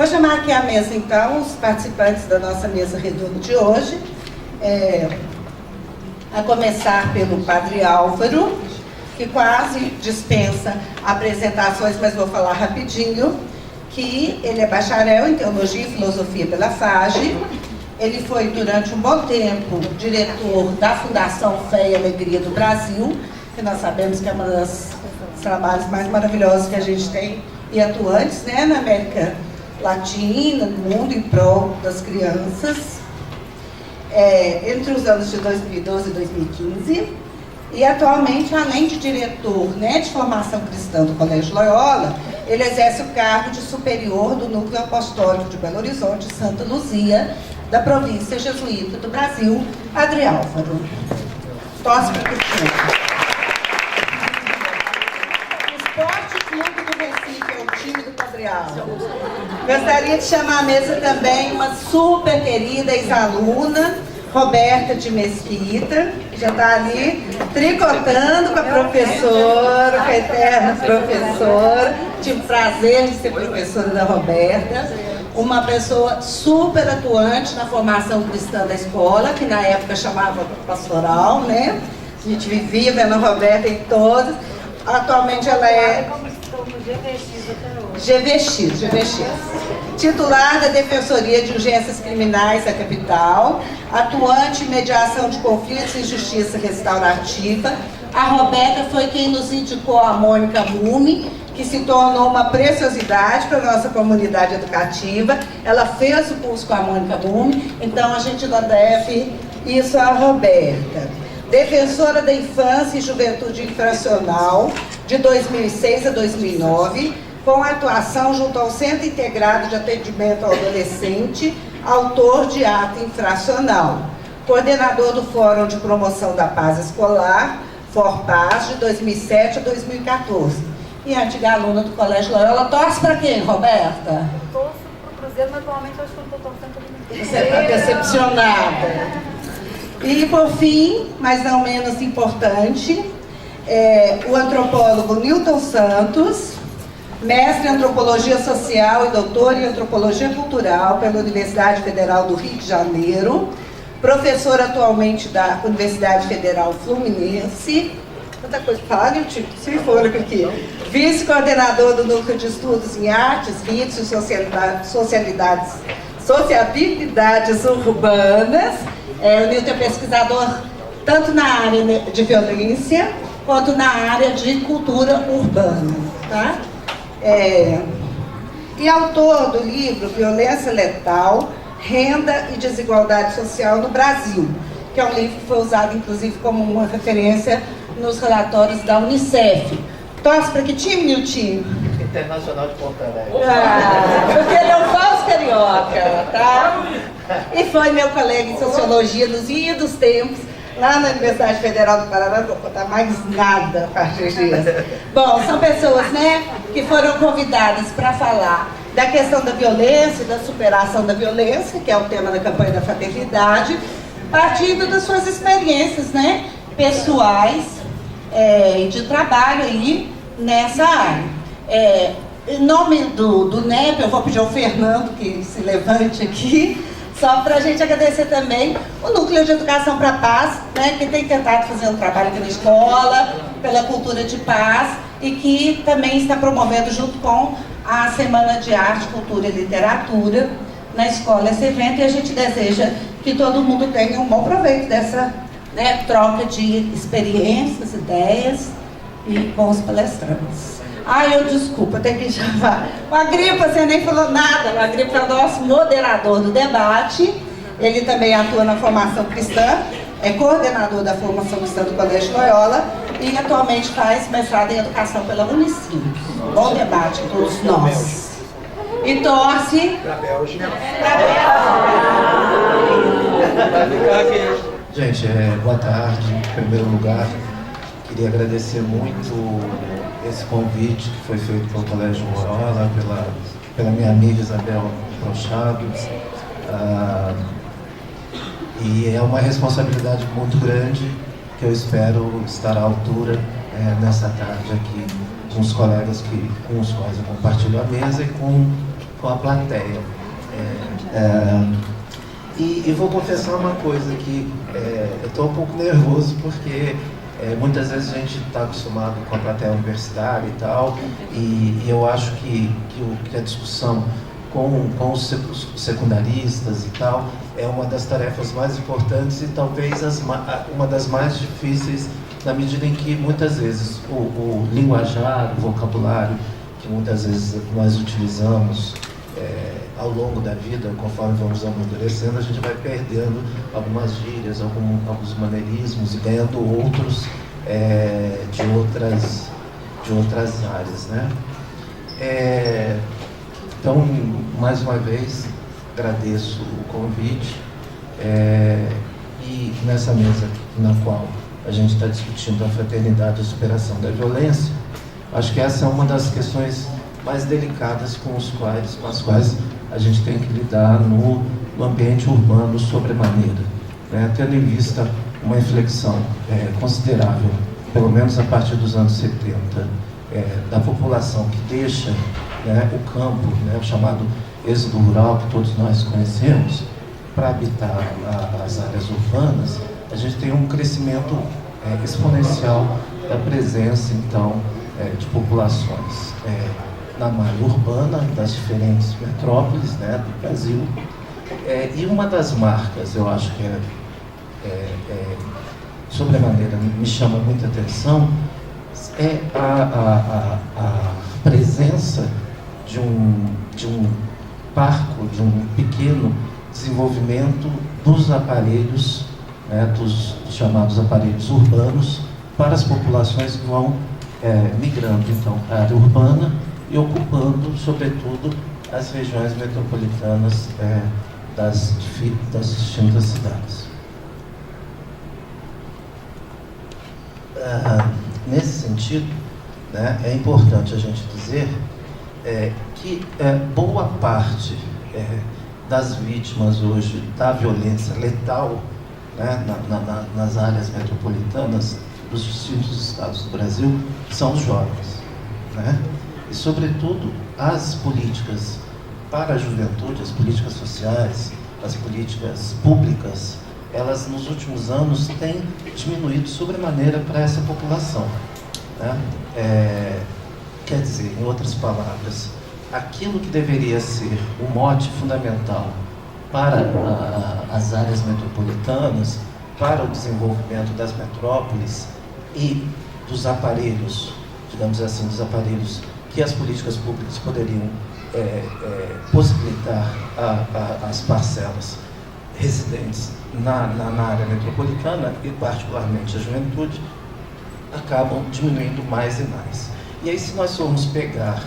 Vou chamar aqui à mesa, então, os participantes da nossa mesa redonda de hoje. A começar pelo Padre Álvaro, que quase dispensa apresentações, mas vou falar rapidinho, que ele é bacharel em Teologia e Filosofia pela FAGE. Ele foi, durante um bom tempo, diretor da Fundação Fé e Alegria do Brasil, que nós sabemos que é um dos trabalhos mais maravilhosos que a gente tem e atuantes, né, na América Latina, no mundo, em prol das crianças, entre os anos de 2012 e 2015. E atualmente, além de diretor, né, de formação cristã do Colégio Loyola, ele exerce o cargo de superior do Núcleo Apostólico de Belo Horizonte, Santa Luzia, da província jesuíta do Brasil. Padre Álvaro. Tosse para Cristina. Esporte Clube do Recife é o time do Padre Álvaro. Gostaria de chamar à mesa também uma super querida ex-aluna, Roberta de Mesquita, que já está ali tricotando com a professora, com a eterna professora. Tive o prazer de ser professora da Roberta. Uma pessoa super atuante na formação cristã da escola, que na época chamava pastoral, né? A gente vivia vendo a Roberta em todas. Atualmente ela é GVX, titular da Defensoria de Urgências Criminais da capital, atuante em mediação de conflitos e justiça restaurativa. A Roberta foi quem nos indicou a Mônica Bume, que se tornou uma preciosidade para a nossa comunidade educativa. Ela fez o curso com a Mônica Bume, então a gente não deve isso à Roberta. Defensora da Infância e Juventude Infracional, de 2006 a 2009, com atuação junto ao Centro Integrado de Atendimento ao Adolescente, autor de ato infracional. Coordenador do Fórum de Promoção da Paz Escolar, FORPAS, de 2007 a 2014. E a antiga aluna do Colégio Loyola. Torce para quem, Roberta? Torço para o Cruzeiro, mas atualmente eu acho que eu não estou torcendo para ninguém. Você está decepcionada. E, por fim, mas não menos importante, o antropólogo Newton Santos, mestre em Antropologia Social e doutor em Antropologia Cultural pela Universidade Federal do Rio de Janeiro, professor atualmente da Universidade Federal Fluminense. Quanta coisa para falar, Nilton? Se for aqui. Vice-coordenador do Núcleo de Estudos em Artes, Ritos e Sociabilidades Urbanas. O Nilton é pesquisador tanto na área de violência quanto na área de cultura urbana. Tá? E autor do livro Violência Letal, Renda e Desigualdade Social no Brasil, que é um livro que foi usado, inclusive, como uma referência nos relatórios da Unicef. Torce para que time, Nilton? Internacional de Porto Alegre. Porque ele é um falso carioca, tá? E foi meu colega em Sociologia nos idos tempos, lá na Universidade Federal do Paraná. Não vou contar mais nada a partir disso. Bom, são pessoas, né, que foram convidadas para falar da questão da violência, da superação da violência, que é o tema da campanha da fraternidade, partindo das suas experiências, né, pessoais e de trabalho aí nessa área. Em nome do NEP, eu vou pedir ao Fernando que se levante aqui, só para a gente agradecer também o Núcleo de Educação para a Paz, né, que tem tentado fazer um trabalho aqui na escola, pela cultura de paz, e que também está promovendo, junto com a Semana de Arte, Cultura e Literatura, na escola, esse evento, e a gente deseja que todo mundo tenha um bom proveito dessa, né, troca de experiências, ideias e bons palestrantes. Eu desculpa, tenho que chamar. O Agripa, você nem falou nada. O Agripa é o nosso moderador do debate. Ele também atua na formação cristã, é coordenador da formação cristã do Colégio Loyola e atualmente faz mestrado em educação pela Unicim. Bom debate a todos nós. E torce Para a Bélgica. Gente, boa tarde. Em primeiro lugar, queria agradecer muito esse convite que foi feito pelo Colégio Loyola, pela minha amiga Isabel Prochado. E é uma responsabilidade muito grande que eu espero estar à altura nessa tarde aqui com os colegas com os quais eu compartilho a mesa e com com a plateia. E vou confessar uma coisa, que eu estou um pouco nervoso porque muitas vezes a gente está acostumado com a plateia universitária e tal, e eu acho que a discussão com os secundaristas e tal é uma das tarefas mais importantes e talvez uma das mais difíceis, na medida em que muitas vezes o linguajar, o vocabulário que muitas vezes nós utilizamos ao longo da vida, conforme vamos amadurecendo, a gente vai perdendo algumas gírias, alguns maneirismos e ganhando outros de outras áreas, né? Então, mais uma vez, agradeço o convite e nessa mesa na qual a gente está discutindo a fraternidade e a superação da violência, acho que essa é uma das questões mais delicadas com as quais a gente tem que lidar no ambiente urbano sobremaneira, né? Tendo em vista uma inflexão considerável, pelo menos a partir dos anos 70, da população que deixa, né, o campo, né, o chamado êxodo rural que todos nós conhecemos, para habitar as áreas urbanas, a gente tem um crescimento exponencial da presença, então, de populações na malha urbana das diferentes metrópoles, né, do Brasil. E uma das marcas, eu acho que sobremaneira me chama muita atenção, é a presença de um parco, de um pequeno desenvolvimento dos aparelhos, né, dos chamados aparelhos urbanos, para as populações que vão migrando, então, para a área urbana e ocupando, sobretudo, as regiões metropolitanas das distintas cidades. Nesse sentido, né, é importante a gente dizer que boa parte das vítimas hoje da violência letal, né, nas áreas metropolitanas dos distintos estados do Brasil são os jovens, né? E, sobretudo, as políticas para a juventude, as políticas sociais, as políticas públicas, elas nos últimos anos têm diminuído sobremaneira para essa população, né? Quer dizer, em outras palavras, aquilo que deveria ser o mote fundamental para as áreas metropolitanas, para o desenvolvimento das metrópoles e dos aparelhos, digamos assim, dos aparelhos que as políticas públicas poderiam possibilitar às parcelas residentes na área metropolitana e particularmente a juventude, acabam diminuindo mais e mais. E aí, se nós formos pegar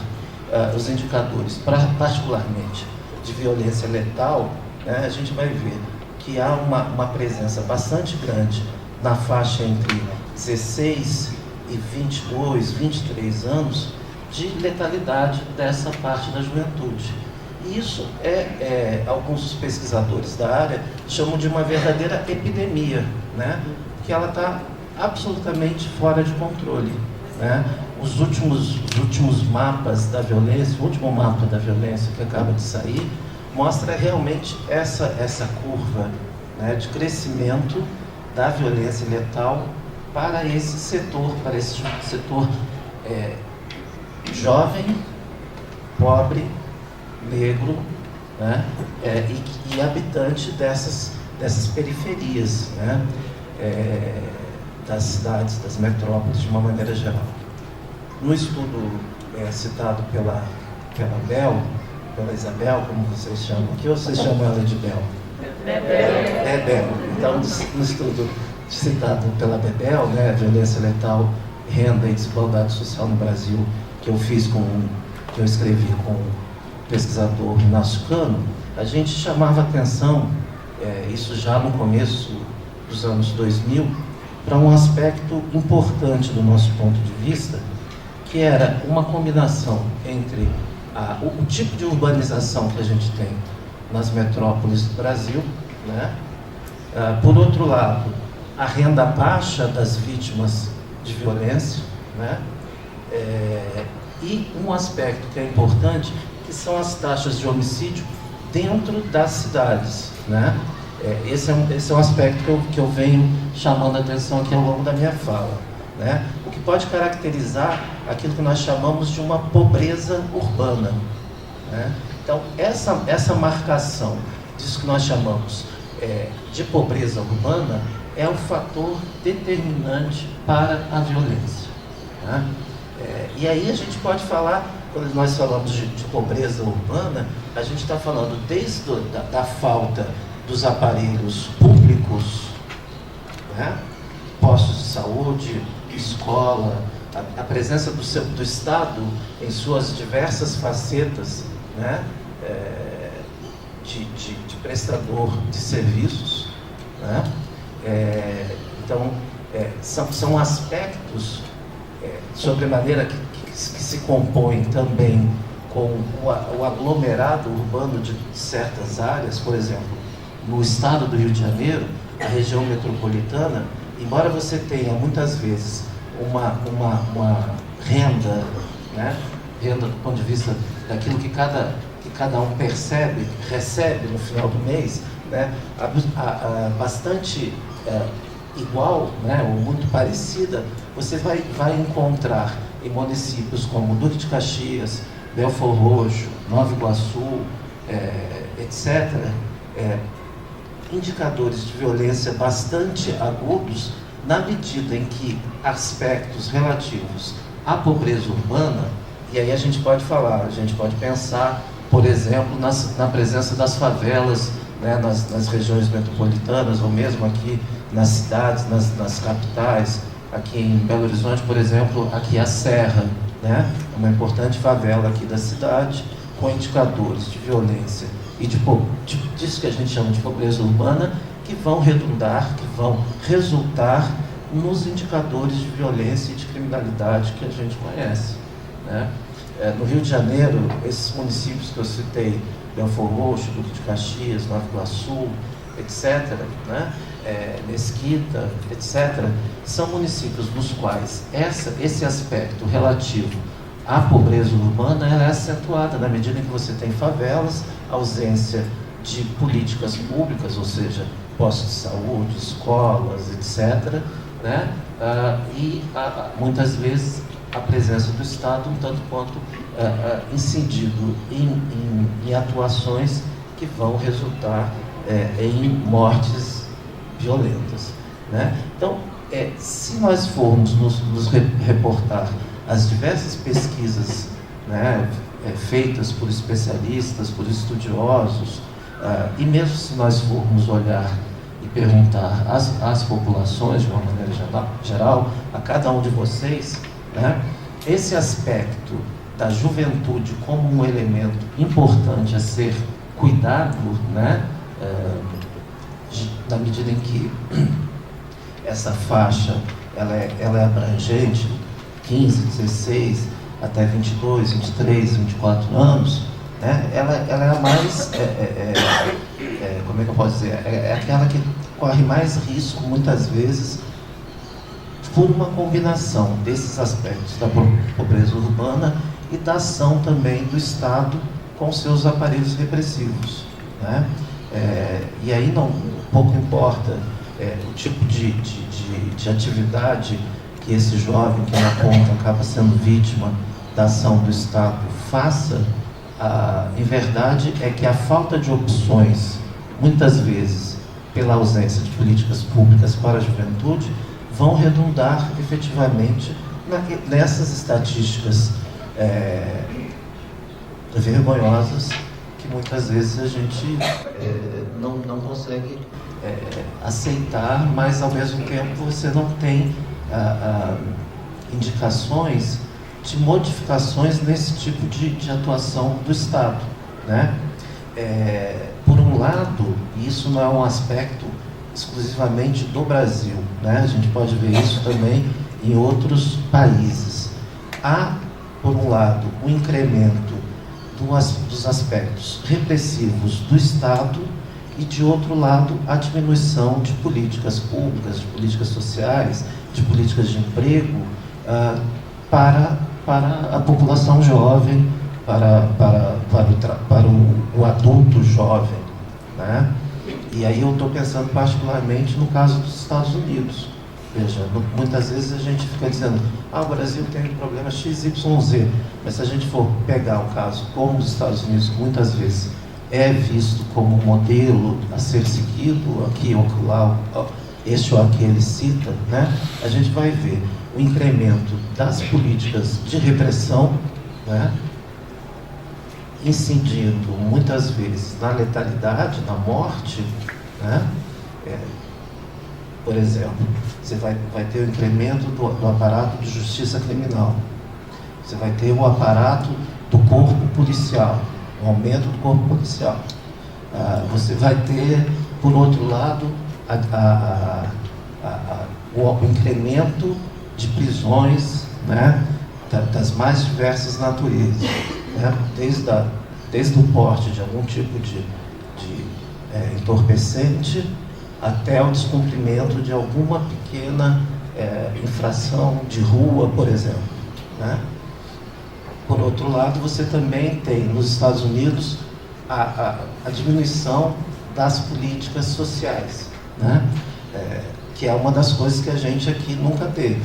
os indicadores, particularmente de violência letal, né, a gente vai ver que há uma presença bastante grande na faixa entre 16 e 22, 23 anos de letalidade dessa parte da juventude. E isso alguns pesquisadores da área chamam de uma verdadeira epidemia, né, que ela está absolutamente fora de controle, né? Os últimos mapas da violência, o último mapa da violência que acaba de sair, mostra realmente essa curva, né, de crescimento da violência letal para esse setor jovem, pobre, negro, né, e habitante dessas periferias, né, das cidades, das metrópoles, de uma maneira geral. No estudo citado pela Isabel, como vocês chamam aqui, ou vocês chamam ela de Bel? Bel. Então, no estudo citado pela Bebel, né, violência letal, renda e desigualdade social no Brasil, que eu escrevi com o pesquisador Inácio Cano, a gente chamava atenção, isso já no começo dos anos 2000, para um aspecto importante do nosso ponto de vista, que era uma combinação entre o tipo de urbanização que a gente tem nas metrópoles do Brasil, né? Por outro lado, a renda baixa das vítimas de violência, né? E um aspecto que é importante, que que são as taxas de homicídio dentro das cidades, né? Esse é um aspecto que eu venho chamando a atenção aqui ao longo da minha fala, né? O que pode caracterizar aquilo que nós chamamos de uma pobreza urbana, né? Então, essa marcação disso que nós chamamos de pobreza urbana é o fator determinante para a violência, né? E aí a gente pode falar, quando nós falamos de pobreza urbana, a gente está falando desde da falta dos aparelhos públicos, né? Postos de saúde, escola, a presença do Estado em suas diversas facetas, né? De prestador de serviços, né? Então, são aspectos sobremaneira que se compõem também com o aglomerado urbano de certas áreas. Por exemplo, no estado do Rio de Janeiro, a região metropolitana, embora você tenha muitas vezes uma renda, né? Renda do ponto de vista daquilo que cada um recebe no final do mês, né? Bastante igual, né? Ou muito parecida, você vai encontrar em municípios como Duque de Caxias, Belford Roxo, Nova Iguaçu, etc., indicadores de violência bastante agudos, na medida em que aspectos relativos à pobreza urbana, e aí a gente pode pensar, por exemplo, na presença das favelas, né, nas regiões metropolitanas, ou mesmo aqui nas cidades, nas capitais. Aqui em Belo Horizonte, por exemplo, aqui a Serra, né, uma importante favela aqui da cidade, com indicadores de violência e disso que a gente chama de pobreza urbana, que vão resultar nos indicadores de violência e de criminalidade que a gente conhece, né? No Rio de Janeiro, esses municípios que eu citei, Belford Roxo, Duque de Caxias, Nova Iguaçu, etc., né? Mesquita, etc., são municípios nos quais esse aspecto relativo à pobreza urbana é acentuada na medida em que você tem favelas, ausência de políticas públicas, ou seja, postos de saúde, escolas, etc., né? E muitas vezes a presença do Estado um tanto quanto incidido em atuações que vão resultar em mortes violentas, né? Então, se nós formos nos reportar as diversas pesquisas, né, feitas por especialistas, por estudiosos, e mesmo se nós formos olhar e perguntar às populações, de uma maneira geral, a cada um de vocês, né, esse aspecto da juventude como um elemento importante a ser cuidado, né, na medida em que essa faixa ela é abrangente, 15, 16, até 22, 23, 24 anos, né, ela é a mais, como é que eu posso dizer, é aquela que corre mais risco, muitas vezes, por uma combinação desses aspectos da pobreza urbana e da ação também do Estado com seus aparelhos repressivos, né? E aí pouco importa o tipo de atividade que esse jovem que na ponta acaba sendo vítima da ação do Estado faça, em verdade é que a falta de opções, muitas vezes pela ausência de políticas públicas para a juventude, vão redundar efetivamente nessas estatísticas vergonhosas que muitas vezes a gente não consegue aceitar, mas ao mesmo tempo você não tem indicações de modificações nesse tipo de atuação do Estado, né? Por um lado, isso não é um aspecto exclusivamente do Brasil, né? A gente pode ver isso também em outros países. Há, por um lado, o incremento dos aspectos repressivos do Estado e, de outro lado, a diminuição de políticas públicas, de políticas sociais, de políticas de emprego para a população jovem para o adulto jovem, né? E aí eu estou pensando particularmente no caso dos Estados Unidos. Veja, muitas vezes a gente fica dizendo, o Brasil tem um problema XYZ, mas se a gente for pegar o caso como os Estados Unidos, muitas vezes é visto como um modelo a ser seguido, aqui ou lá, este ou aquele cita, né? A gente vai ver o incremento das políticas de repressão, né? Incidindo muitas vezes na letalidade, na morte, né? Por exemplo, você vai ter o incremento do aparato de justiça criminal, você vai ter o aparato do corpo policial, o aumento do corpo policial, você vai ter, por outro lado, o incremento de prisões, né? Das mais diversas naturezas, né? Desde o porte de algum tipo de entorpecente até o descumprimento de alguma pequena infração de rua, por exemplo, né? Por outro lado, você também tem nos Estados Unidos a diminuição das políticas sociais, né? Que é uma das coisas que a gente aqui nunca teve.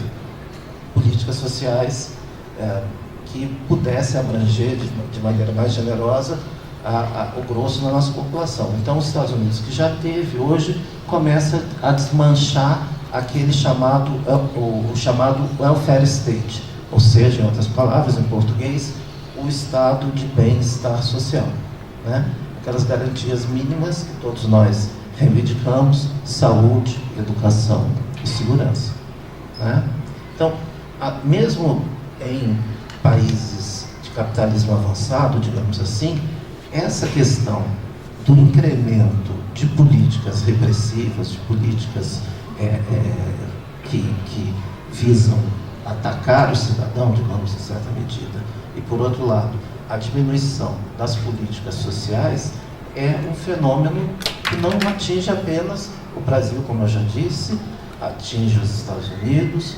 Políticas sociais que pudesse abranger de maneira mais generosa o grosso da nossa população. Então, os Estados Unidos, que já teve, hoje começa a desmanchar aquele chamado welfare state, ou seja, em outras palavras, em português, o estado de bem-estar social, né? Aquelas garantias mínimas que todos nós reivindicamos: saúde, educação e segurança, né? Então, mesmo em países de capitalismo avançado, digamos assim, essa questão do incremento de políticas repressivas, de políticas que visam atacar o cidadão, digamos, em certa medida, e, por outro lado, a diminuição das políticas sociais, é um fenômeno que não atinge apenas o Brasil, como eu já disse, atinge os Estados Unidos,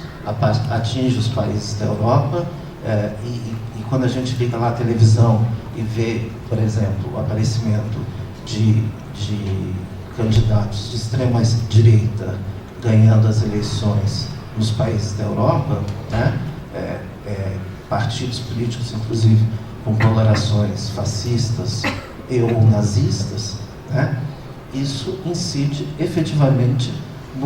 atinge os países da Europa, e quando a gente liga lá a televisão e vê, por exemplo, o aparecimento de candidatos de extrema direita ganhando as eleições nos países da Europa, né? Partidos políticos, inclusive, com colorações fascistas e ou nazistas, né? Isso incide efetivamente em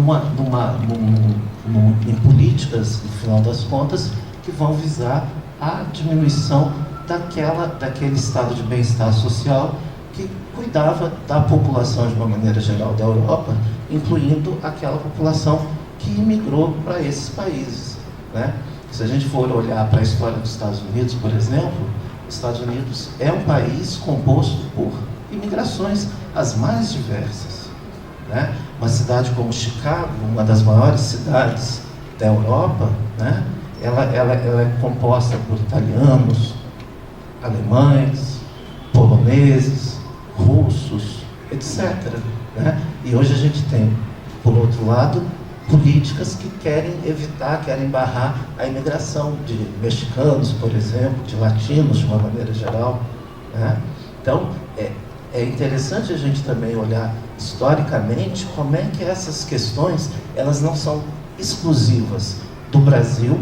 políticas, no final das contas, que vão visar a diminuição daquele estado de bem-estar social que cuidava da população de uma maneira geral da Europa, incluindo aquela população que imigrou para esses países, né? Se a gente for olhar para a história dos Estados Unidos, por exemplo, os Estados Unidos é um país composto por imigrações as mais diversas, né? Uma cidade como Chicago, uma das maiores cidades da Europa, né? Ela é composta por italianos, alemães, poloneses, russos, etc., né? E hoje a gente tem, por outro lado, políticas que querem barrar a imigração de mexicanos, por exemplo, de latinos, de uma maneira geral, né? Então, é interessante a gente também olhar historicamente como é que essas questões, elas não são exclusivas do Brasil,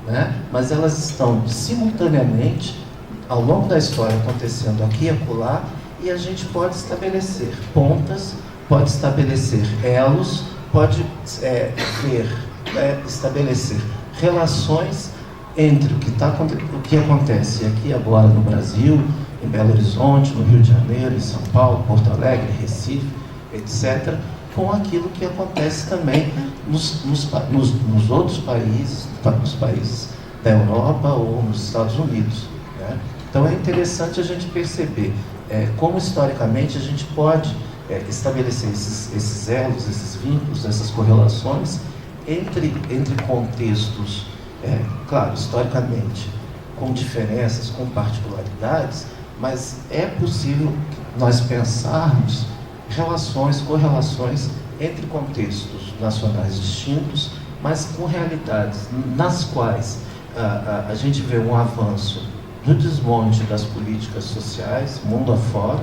né? Mas elas estão simultaneamente, ao longo da história, acontecendo aqui e acolá, e a gente pode estabelecer pontas, pode estabelecer elos, pode estabelecer relações entre o que acontece aqui agora no Brasil, em Belo Horizonte, no Rio de Janeiro, em São Paulo, Porto Alegre, Recife, etc., com aquilo que acontece também nos outros países, nos países da Europa ou nos Estados Unidos, né? Então é interessante a gente perceber como historicamente a gente pode estabelecer esses elos, esses vínculos, essas correlações entre contextos, claro, historicamente, com diferenças, com particularidades, mas é possível nós pensarmos correlações entre contextos nacionais distintos, mas com realidades nas quais a gente vê um avanço no desmonte das políticas sociais, mundo afora,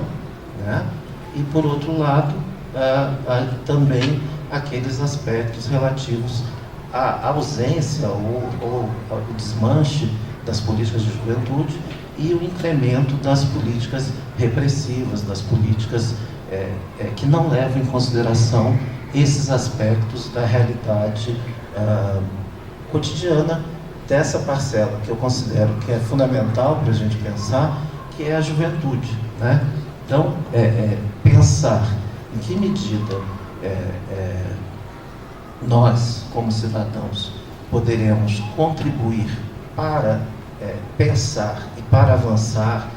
né? E, por outro lado, também aqueles aspectos relativos à ausência ou ao desmanche das políticas de juventude e o incremento das políticas repressivas, das políticas que não levam em consideração esses aspectos da realidade cotidiana dessa parcela que eu considero que é fundamental para a gente pensar, que é a juventude, né? Então, pensar em que medida nós, como cidadãos, poderemos contribuir para pensar e para avançar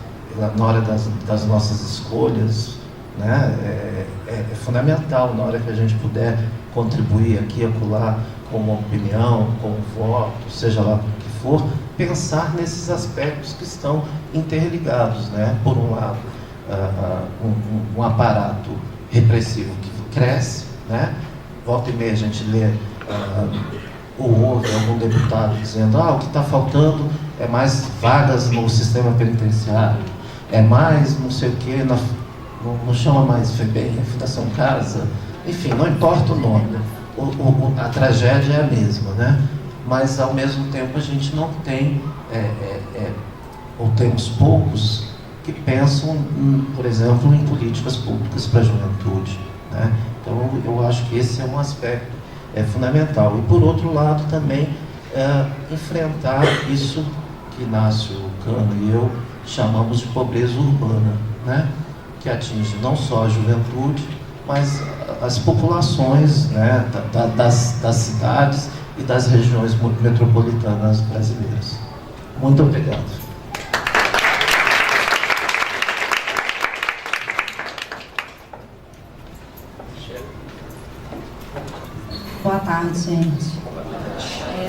na hora das nossas escolhas, né? É fundamental, na hora que a gente puder contribuir aqui e acolá com uma opinião, com um voto, seja lá o que for, pensar nesses aspectos que estão interligados, né? Por um lado, um aparato repressivo que cresce, né? Volta e meia a gente lê ou ouve algum deputado dizendo o que está faltando é mais vagas no sistema penitenciário, é mais não sei o que, não chama mais FEBEM, Fundação Casa, enfim, não importa o nome, a tragédia é a mesma, né? Mas ao mesmo tempo a gente não tem, ou temos poucos que pensam, por exemplo, em políticas públicas para a juventude, né? Então eu acho que esse é um aspecto fundamental. E por outro lado também enfrentar isso que Inácio Cano e eu chamamos de pobreza urbana, né? Que atinge não só a juventude, mas as populações, né, das cidades e das regiões metropolitanas brasileiras. Muito obrigado. Boa tarde, gente.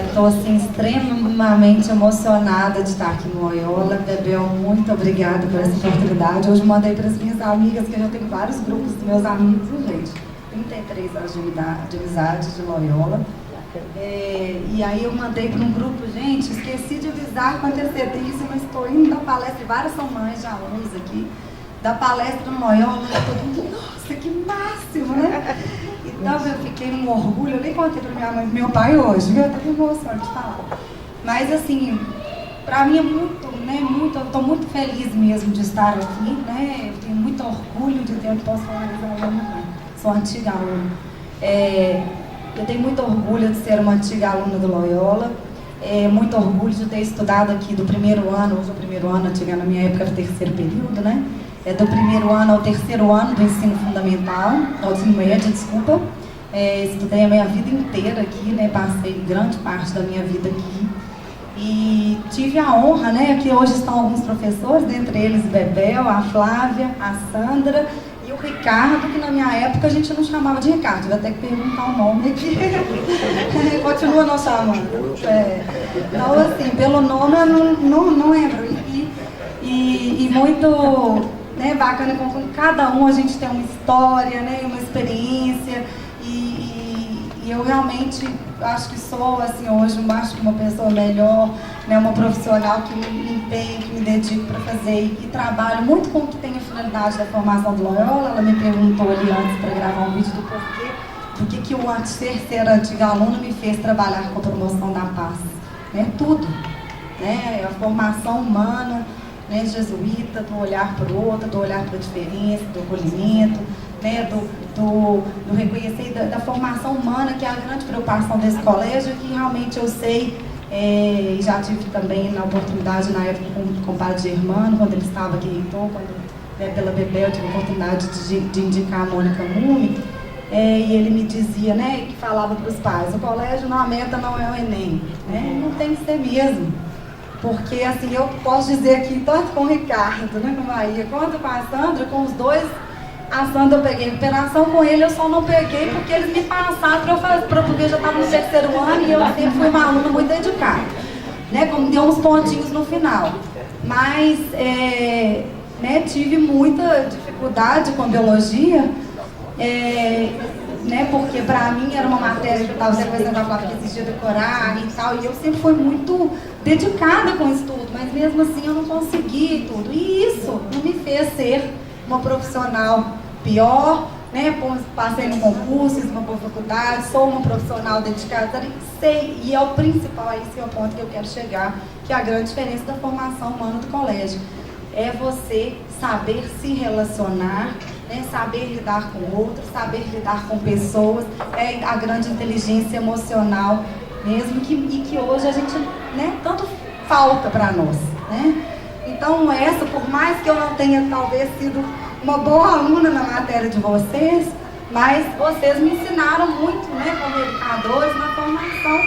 Estou assim, extremamente emocionada de estar aqui no Loyola. Bebel, muito obrigada por essa oportunidade. Hoje mandei para as minhas amigas, que eu já tenho vários grupos dos meus amigos, gente. 33 anos de amizade de Loyola. E aí eu mandei para um grupo, gente, esqueci de avisar com antecedência, mas estou indo dar palestra, várias são mães de alunos aqui, da palestra no Loyola, todo mundo, nossa, que máximo, né? Então eu fiquei num orgulho, eu nem contei para minha mãe e meu pai hoje, viu? Eu estou com emoção de falar. Mas assim, para mim é muito, né, eu estou muito feliz mesmo de estar aqui, né? Eu tenho muito orgulho de ter, eu posso falar isso, sou antiga aluna. Eu tenho muito orgulho de ser uma antiga aluna do Loyola, muito orgulho de ter estudado aqui do primeiro ano, hoje é o primeiro ano, na minha época era o terceiro período, né? Do primeiro ano ao terceiro ano do ensino fundamental, ao ensino médio, desculpa. Estudei a minha vida inteira aqui, né? Passei grande parte da minha vida aqui. E tive a honra, né? Aqui hoje estão alguns professores, dentre eles Bebel, a Flávia, a Sandra e o Ricardo, que na minha época a gente não chamava de Ricardo, eu vou até que perguntar o nome aqui. Continua não chamando. Então, assim, pelo nome eu não lembro. E muito, né, bacana, com cada um a gente tem uma história, né, uma experiência. E eu realmente acho que sou, assim, hoje, acho que uma pessoa melhor, né, uma profissional que me empenho, que me dedico para fazer e trabalho muito com o que tem a finalidade da formação do Loyola. Ela me perguntou ali antes para gravar um vídeo do porquê, do que o ser antiga aluna me fez trabalhar com a promoção da paz, né, tudo, né, a formação humana, né, jesuíta, do olhar para o outro, do olhar para a diferença, do acolhimento, né, do reconhecer da formação humana, que é a grande preocupação desse colégio, que realmente eu sei, e já tive também na oportunidade, na época, com o padre Germano, quando ele estava aqui reitor, né, pela Bebel, eu tive a oportunidade de indicar a Mônica Mumi, e ele me dizia, né, que falava para os pais, o colégio, a meta não é o Enem, né, não tem que ser mesmo. Porque, assim, eu posso dizer aqui, tanto com o Ricardo, né, com a Maria, quanto com a Sandra, com os dois, a Sandra eu peguei recuperação, com ele eu só não peguei porque eles me passaram porque eu já estava no terceiro ano e eu sempre fui uma aluna muito dedicada, né, como deu uns pontinhos no final. Mas, né, tive muita dificuldade com biologia, né, porque para mim era uma matéria que eu estava sempre pensando que existia decorar e tal, e eu sempre fui muito dedicada com o estudo, mas mesmo assim eu não consegui tudo. E isso não me fez ser uma profissional pior, né? Passei no concurso, fiz uma boa faculdade, sou uma profissional dedicada, sei, e é o principal, esse é o ponto que eu quero chegar, que é a grande diferença da formação humana do colégio. É você saber se relacionar, né? Saber lidar com outros, saber lidar com pessoas, é a grande inteligência emocional mesmo, e que hoje a gente, né, tanto falta para nós, né? Então por mais que eu não tenha talvez sido uma boa aluna na matéria de vocês, mas vocês me ensinaram muito, né, como educadores na formação,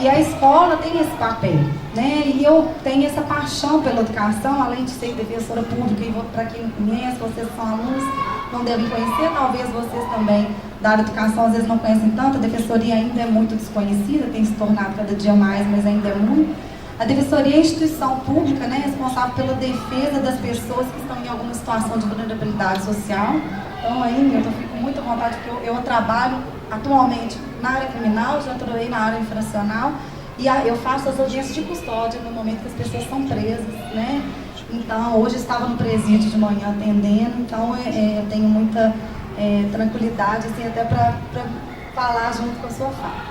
e a escola tem esse papel, né? E eu tenho essa paixão pela educação, além de ser defensora pública, e para quem não conhece, vocês são alunos, não devem conhecer, talvez vocês também da área da educação às vezes não conhecem tanto, a defensoria ainda é muito desconhecida, tem se tornado cada dia mais, mas ainda é muito. A defensoria é a instituição pública, né, responsável pela defesa das pessoas que estão em alguma situação de vulnerabilidade social. Então aí eu fico com muita vontade, porque eu trabalho atualmente na área criminal, já trabalhei na área infracional, e eu faço as audiências de custódia no momento que as pessoas são presas, né? Então hoje eu estava no presídio de manhã atendendo, então eu tenho muita tranquilidade, assim, até para falar junto com a sua fala.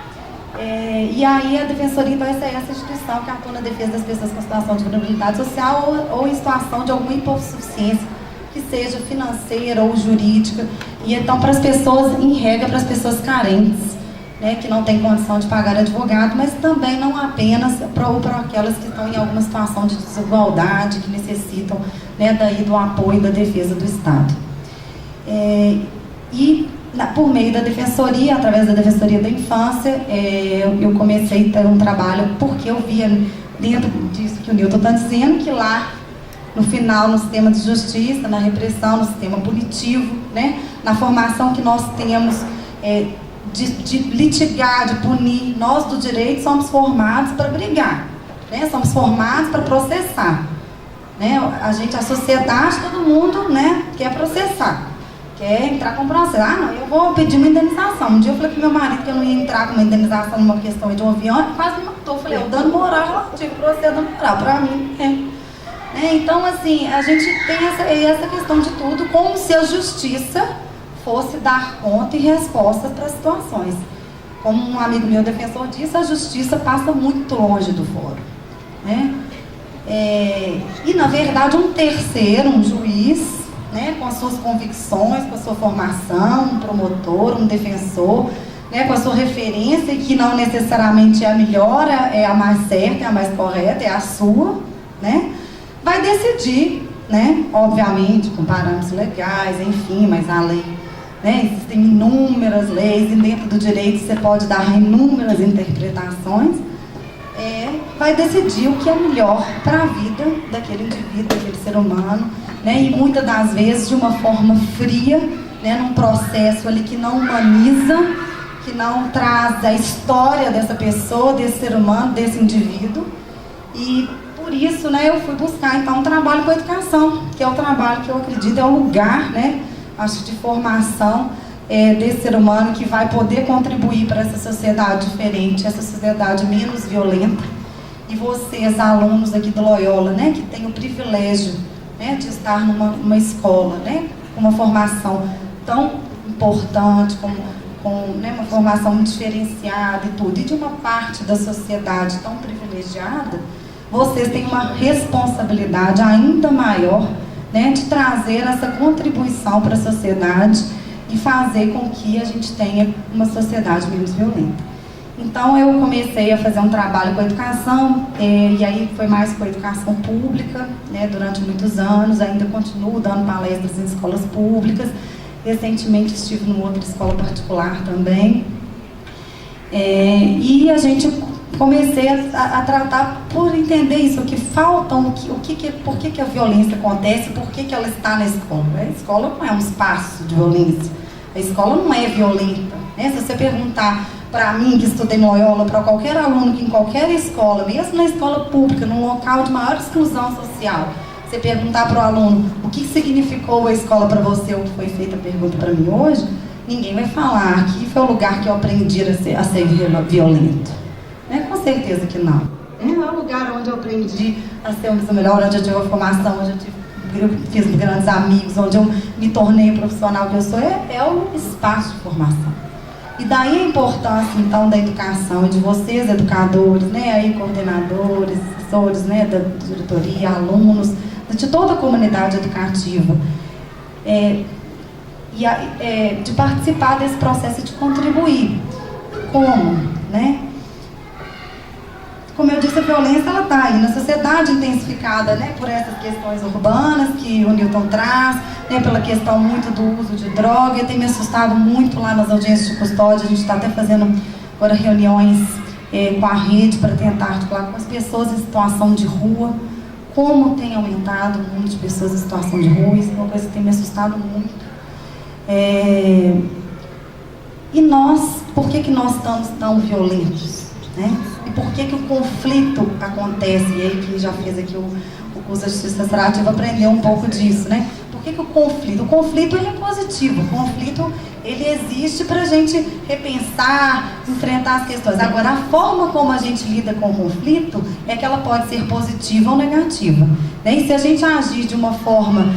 E aí a defensoria, então, essa é essa instituição que atua na defesa das pessoas com situação de vulnerabilidade social ou em situação de alguma hipossuficiência, que seja financeira ou jurídica, e então para as pessoas, em regra, para as pessoas carentes, né, que não têm condição de pagar advogado, mas também não apenas para aquelas que estão em alguma situação de desigualdade, que necessitam, né, daí do apoio da defesa do Estado. Por meio da defensoria, através da defensoria da infância, eu comecei a ter um trabalho, porque eu via dentro disso que o Newton está dizendo, que lá, no final, no sistema de justiça, na repressão, no sistema punitivo, né, na formação que nós temos de litigar, de punir, nós do direito somos formados para brigar, né, somos formados para processar, né, a sociedade, todo mundo, né, quer processar. Quer entrar com processo. Não, eu vou pedir uma indenização. Um dia eu falei pro meu marido que eu não ia entrar com uma indenização numa questão de um avião, ele quase me matou. Eu falei, o dano moral, tive para você, dano moral, para mim, então, assim, a gente tem essa questão de tudo, como se a justiça fosse dar conta e respostas para as situações. Como um amigo meu defensor disse, a justiça passa muito longe do fórum, né? E, na verdade, um terceiro, um juiz, né, com as suas convicções, com a sua formação, um promotor, um defensor, né, com a sua referência, que não necessariamente é a melhor, é a mais certa, é a mais correta, é a sua, né, vai decidir, né, obviamente, com parâmetros legais, enfim, mas a lei, né, existem inúmeras leis, e dentro do direito você pode dar inúmeras interpretações, vai decidir o que é melhor para a vida daquele indivíduo, daquele ser humano, né, e muitas das vezes de uma forma fria, né, num processo ali que não humaniza, que não traz a história dessa pessoa, desse ser humano, desse indivíduo. E por isso, né, eu fui buscar então um trabalho com a educação, que é o trabalho que eu acredito é o lugar, né, acho, de formação desse ser humano que vai poder contribuir para essa sociedade diferente, essa sociedade menos violenta. E vocês, alunos aqui do Loyola, né, que têm o privilégio, né, de estar numa escola, né, com uma formação tão importante, né, uma formação muito diferenciada e tudo, e de uma parte da sociedade tão privilegiada, vocês têm uma responsabilidade ainda maior, né, de trazer essa contribuição para a sociedade e fazer com que a gente tenha uma sociedade menos violenta. Então eu comecei a fazer um trabalho com a educação, e aí foi mais com a educação pública, né, durante muitos anos, ainda continuo dando palestras em escolas públicas, recentemente estive numa outra escola particular também, e a gente comecei a tratar por entender isso, o que falta, por que a violência acontece, por que ela está na escola. A escola não é um espaço de violência, a escola não é violenta, né? Se você perguntar para mim, que estudei no Loyola, para qualquer aluno que em qualquer escola, mesmo na escola pública, num local de maior exclusão social, você perguntar para o aluno o que significou a escola para você, o que foi feita a pergunta para mim hoje, ninguém vai falar, aqui foi o lugar que eu aprendi a ser violento. Com certeza que não. onde eu aprendi a ser uma pessoa melhor, onde eu tive uma formação, onde eu fiz grandes amigos, onde eu me tornei profissional que eu sou, é o espaço de formação. E daí a importância, então, da educação e de vocês, educadores, né, aí, coordenadores, assessores, né, da diretoria, alunos, de toda a comunidade educativa, de participar desse processo, de contribuir. Como, né? Como eu disse, a violência ela está aí na sociedade, intensificada, né, por essas questões urbanas que o Newton traz, né, pela questão muito do uso de droga. Tem me assustado muito lá nas audiências de custódia. A gente está até fazendo agora reuniões com a rede para tentar articular com as pessoas em situação de rua. Como tem aumentado o número de pessoas em situação de rua, isso é uma coisa que tem me assustado muito. E nós, por que nós estamos tão violentos, né? E por que o conflito acontece? E aí quem já fez aqui o curso de Justiça Restaurativa aprendeu um pouco disso, né? Por que o conflito? O conflito ele é positivo, o conflito ele existe para a gente repensar, enfrentar as questões. Agora, a forma como a gente lida com o conflito é que ela pode ser positiva ou negativa, né? E se a gente agir de uma forma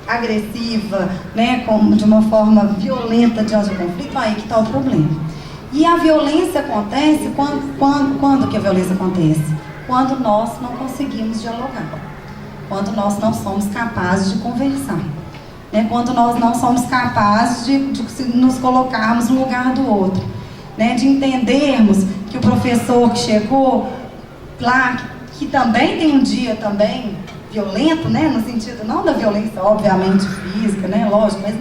agressiva, né, de uma forma violenta diante do conflito, aí que está o problema. E a violência acontece quando que a violência acontece? Quando nós não conseguimos dialogar, quando nós não somos capazes de conversar, né, quando nós não somos capazes de nos colocarmos no lugar do outro, né, de entendermos que o professor que chegou lá, que também tem um dia também violento, né, no sentido não da violência obviamente física, né, lógico, mas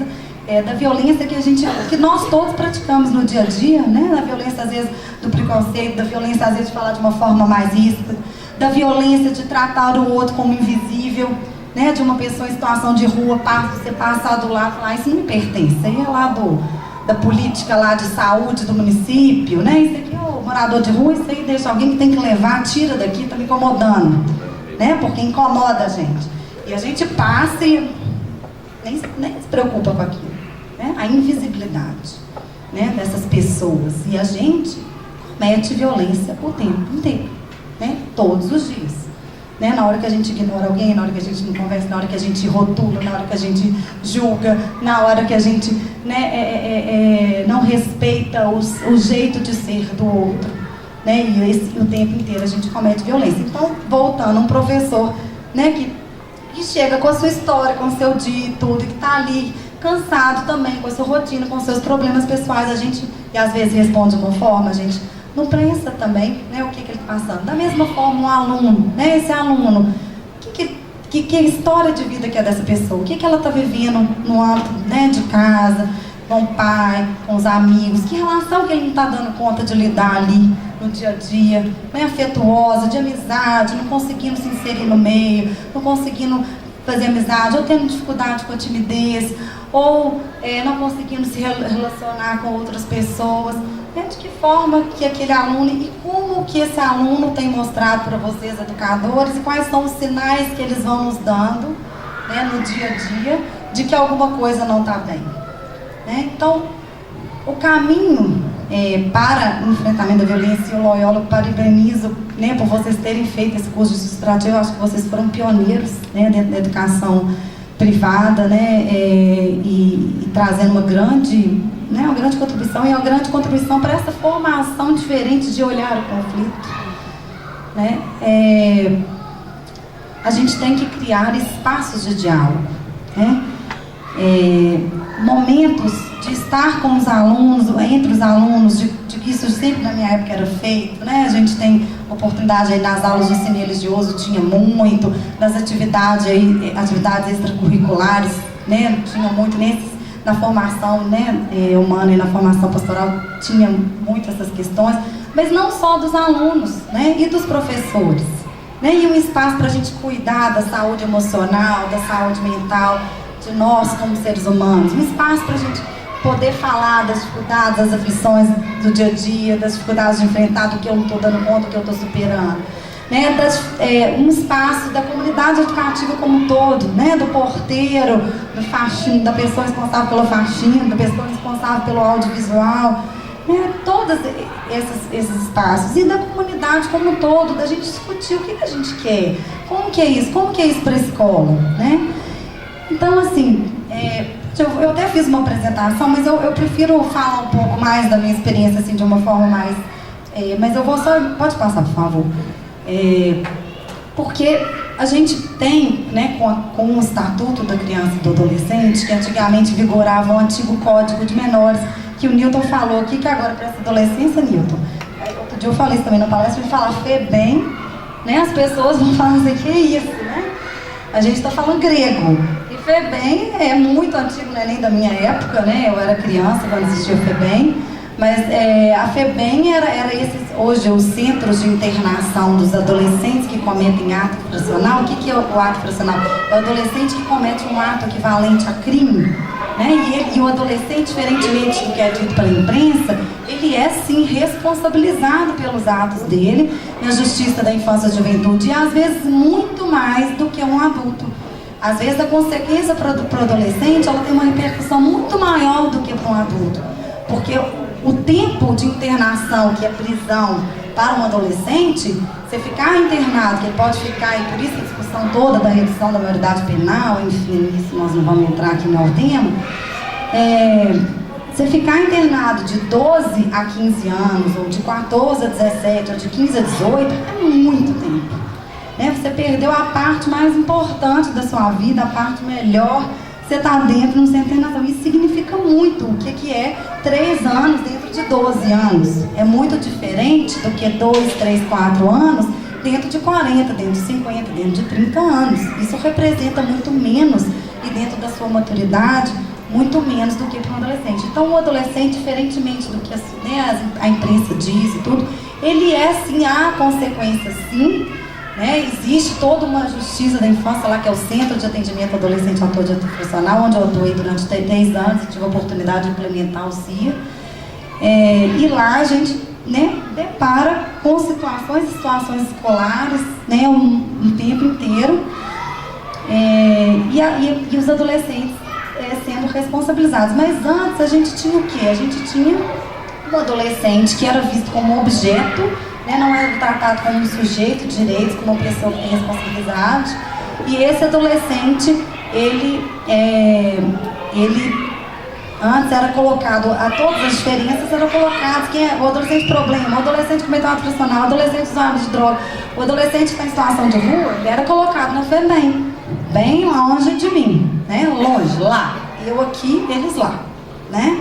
da violência que nós todos praticamos no dia a dia, né, da violência às vezes do preconceito, da violência às vezes de falar de uma forma mais ríspida, da violência de tratar o outro como invisível, né, de uma pessoa em situação de rua, você passar do lado e falar, isso não me pertence, isso aí é lá da política lá de saúde do município, né, isso aqui é o morador de rua, isso aí deixa alguém que tem que levar, tira daqui, tá me incomodando, né, porque incomoda a gente. E a gente passa e nem se preocupa com aquilo, né, a invisibilidade, né, dessas pessoas. E a gente comete violência o tempo inteiro, né, todos os dias. Né, na hora que a gente ignora alguém, na hora que a gente não conversa, na hora que a gente rotula, na hora que a gente julga, na hora que a gente, né, não respeita o jeito de ser do outro, né, e o tempo inteiro a gente comete violência. Então, voltando, um professor, né, que chega com a sua história, com o seu dia e tudo, e que está ali cansado também, com a sua rotina, com os seus problemas pessoais, a gente, e às vezes responde de uma forma, a gente não pensa também, né, o que ele está passando. Da mesma forma, um aluno, né, esse aluno, que história de vida que é dessa pessoa? O que ela está vivendo no âmbito, né, de casa, com o pai, com os amigos? Que relação que ele não está dando conta de lidar ali no dia a dia, né, afetuosa, de amizade, não conseguindo se inserir no meio, não conseguindo fazer amizade, ou tendo dificuldade com a timidez, ou não conseguindo se relacionar com outras pessoas. De que forma que aquele aluno, e como que esse aluno tem mostrado para vocês, educadores, e quais são os sinais que eles vão nos dando, né, no dia a dia, de que alguma coisa não está bem. Né? Então, o caminho para o enfrentamento da violência, e o Loyola parabenizo, né, por vocês terem feito esse curso de justiça. Eu acho que vocês foram pioneiros, né, dentro da educação privada, né, e trazendo uma grande contribuição, e uma grande contribuição para essa formação diferente de olhar o conflito. Né? A gente tem que criar espaços de diálogo, né? Momentos de estar com os alunos, entre os alunos, de que isso sempre na minha época era feito, né? A gente tem oportunidade aí nas aulas de ensino religioso, tinha muito, nas atividades extracurriculares, né? Tinha muito na formação, né, humana e na formação pastoral tinha muito essas questões, mas não só dos alunos, né, e dos professores, né, e um espaço para a gente cuidar da saúde emocional, da saúde mental, de nós como seres humanos, um espaço para a gente poder falar das dificuldades, das aflições do dia a dia, das dificuldades de enfrentar, do que eu não estou dando conta, do que eu estou superando. Né, um espaço da comunidade educativa como um todo, né, do porteiro, do faxina, da pessoa responsável pela faxina, da pessoa responsável pelo audiovisual, né, todos esses espaços, e da comunidade como um todo, da gente discutir o que a gente quer, como que é isso para a escola, né? Então, assim, eu até fiz uma apresentação, mas eu prefiro falar um pouco mais da minha experiência, assim, de uma forma mais... mas eu vou só... Pode passar, por favor. Porque a gente tem, né, com o Estatuto da Criança e do Adolescente, que antigamente vigorava o antigo Código de Menores, que o Newton falou aqui, que agora para essa adolescência, Newton, outro dia eu falei isso também na palestra, de falar FEBEM, né, as pessoas vão falar assim, que é isso, né? A gente está falando grego. E FEBEM é muito antigo, não é nem da minha época, né? Eu era criança quando existia FEBEM. Mas a FEBEM era esses, hoje, os centros de internação dos adolescentes que cometem ato infracional. O que é o ato infracional? É o adolescente que comete um ato equivalente a crime, né? E o adolescente, diferentemente do que é dito pela imprensa, ele é sim responsabilizado pelos atos dele na Justiça da Infância e Juventude, e às vezes muito mais do que um adulto. Às vezes a consequência para o adolescente, ela tem uma repercussão muito maior do que para um adulto, porque o tempo de internação, que é prisão para um adolescente, você ficar internado, que ele pode ficar, e por isso a discussão toda da redução da maioridade penal, enfim, isso nós não vamos entrar aqui no tema, você ficar internado de 12 a 15 anos, ou de 14 a 17, ou de 15 a 18, é muito tempo. Né? Você perdeu a parte mais importante da sua vida, a parte melhor. Você está dentro de um centro de internação. Isso significa muito. O que é 3 anos dentro de 12 anos? É muito diferente do que 2, 3, 4 anos dentro de 40, dentro de 50, dentro de 30 anos. Isso representa muito menos, e dentro da sua maturidade, muito menos do que para um adolescente. Então, o adolescente, diferentemente do que a imprensa diz e tudo, ele é sim, há consequências sim. Né? Existe toda uma justiça da infância lá, que é o Centro de Atendimento Adolescente Autor de Ato Infracional, onde eu atuei durante 10 anos e tive a oportunidade de implementar o CIA. E lá a gente, né, depara com situações escolares, né, um tempo inteiro, e os adolescentes sendo responsabilizados. Mas antes a gente tinha o quê? A gente tinha um adolescente que era visto como objeto, né, não era tratado como um sujeito de direitos, como uma pessoa que tem responsabilidade. E esse adolescente, ele antes era colocado, a todas as diferenças eram colocadas, quem é o adolescente problema, o adolescente que cometeu ato infracional, o adolescente usuário de droga, o adolescente que está em situação de rua, ele era colocado na FEBEM, bem longe de mim, né, longe, lá, eu aqui, eles lá, né.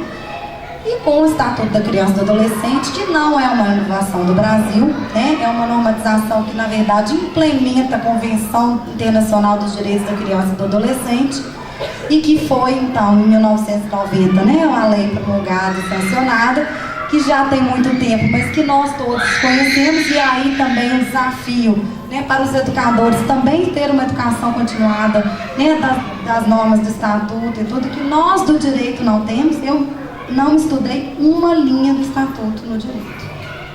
E com o Estatuto da Criança e do Adolescente, que não é uma inovação do Brasil, né? É uma normatização que, na verdade, implementa a Convenção Internacional dos Direitos da Criança e do Adolescente, e que foi, então, em 1990, né, uma lei promulgada e sancionada, que já tem muito tempo, mas que nós todos conhecemos. E aí também o desafio, né, para os educadores também ter uma educação continuada, né, das normas do Estatuto e tudo, que nós do direito não temos. Eu não estudei uma linha do Estatuto no direito,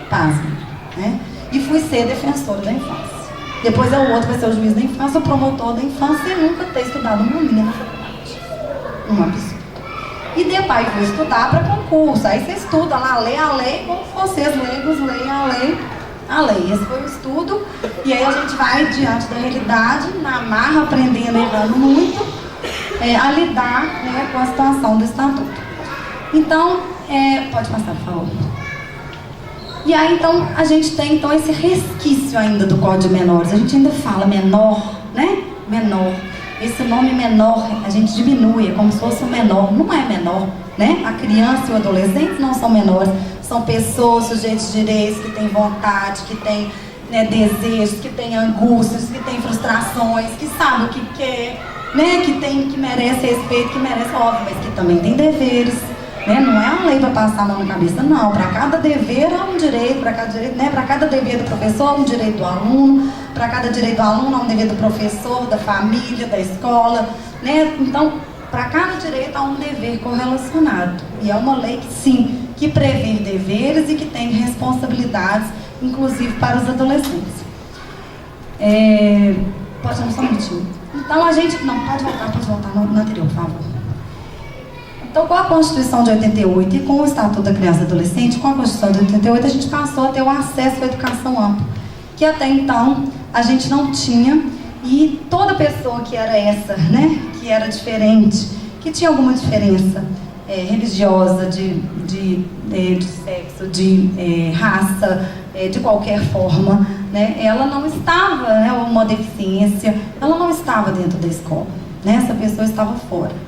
pasme, né? E fui ser defensora da infância. Depois o outro vai ser o juiz da infância, o promotor da infância, e nunca ter estudado uma linha na faculdade. Um absurdo. E depois fui estudar para concurso. Aí você estuda lá, lê a lei, como vocês leigos leem a lei. Esse foi o estudo. E aí a gente vai diante da realidade, na marra, aprendendo, errando muito, a lidar, né, com a situação do Estatuto. Então, pode passar, por favor. E aí, então, a gente tem então esse resquício ainda do Código de Menores. A gente ainda fala menor, né? Menor. Esse nome menor, a gente diminui, é como se fosse um menor. Não é menor, né? A criança e o adolescente não são menores. São pessoas, sujeitos de direitos, que têm vontade, que têm, né, desejos, que têm angústias, que têm frustrações, que sabem o que quer, né? Que merece respeito, que merece, óbvio, mas que também tem deveres. Né? Não é uma lei para passar a mão na cabeça, não. Para cada dever há um direito, para cada direito, né? Para cada dever do professor há um direito do aluno, para cada direito do aluno há um dever do professor, da família, da escola, né? Então, para cada direito há um dever correlacionado. E é uma lei que, sim, que prevê deveres e que tem responsabilidades, inclusive para os adolescentes. Pode dar só um minutinho. Então, a gente... Não, pode voltar no anterior, por favor. Então, com a Constituição de 88 e com o Estatuto da Criança e Adolescente, com a Constituição de 88, a gente passou a ter o acesso à educação ampla, que até então a gente não tinha, e toda pessoa que era essa, né, que era diferente, que tinha alguma diferença religiosa, de sexo, de raça, de qualquer forma, né, ela não estava, né, uma deficiência, ela não estava dentro da escola, né, essa pessoa estava fora.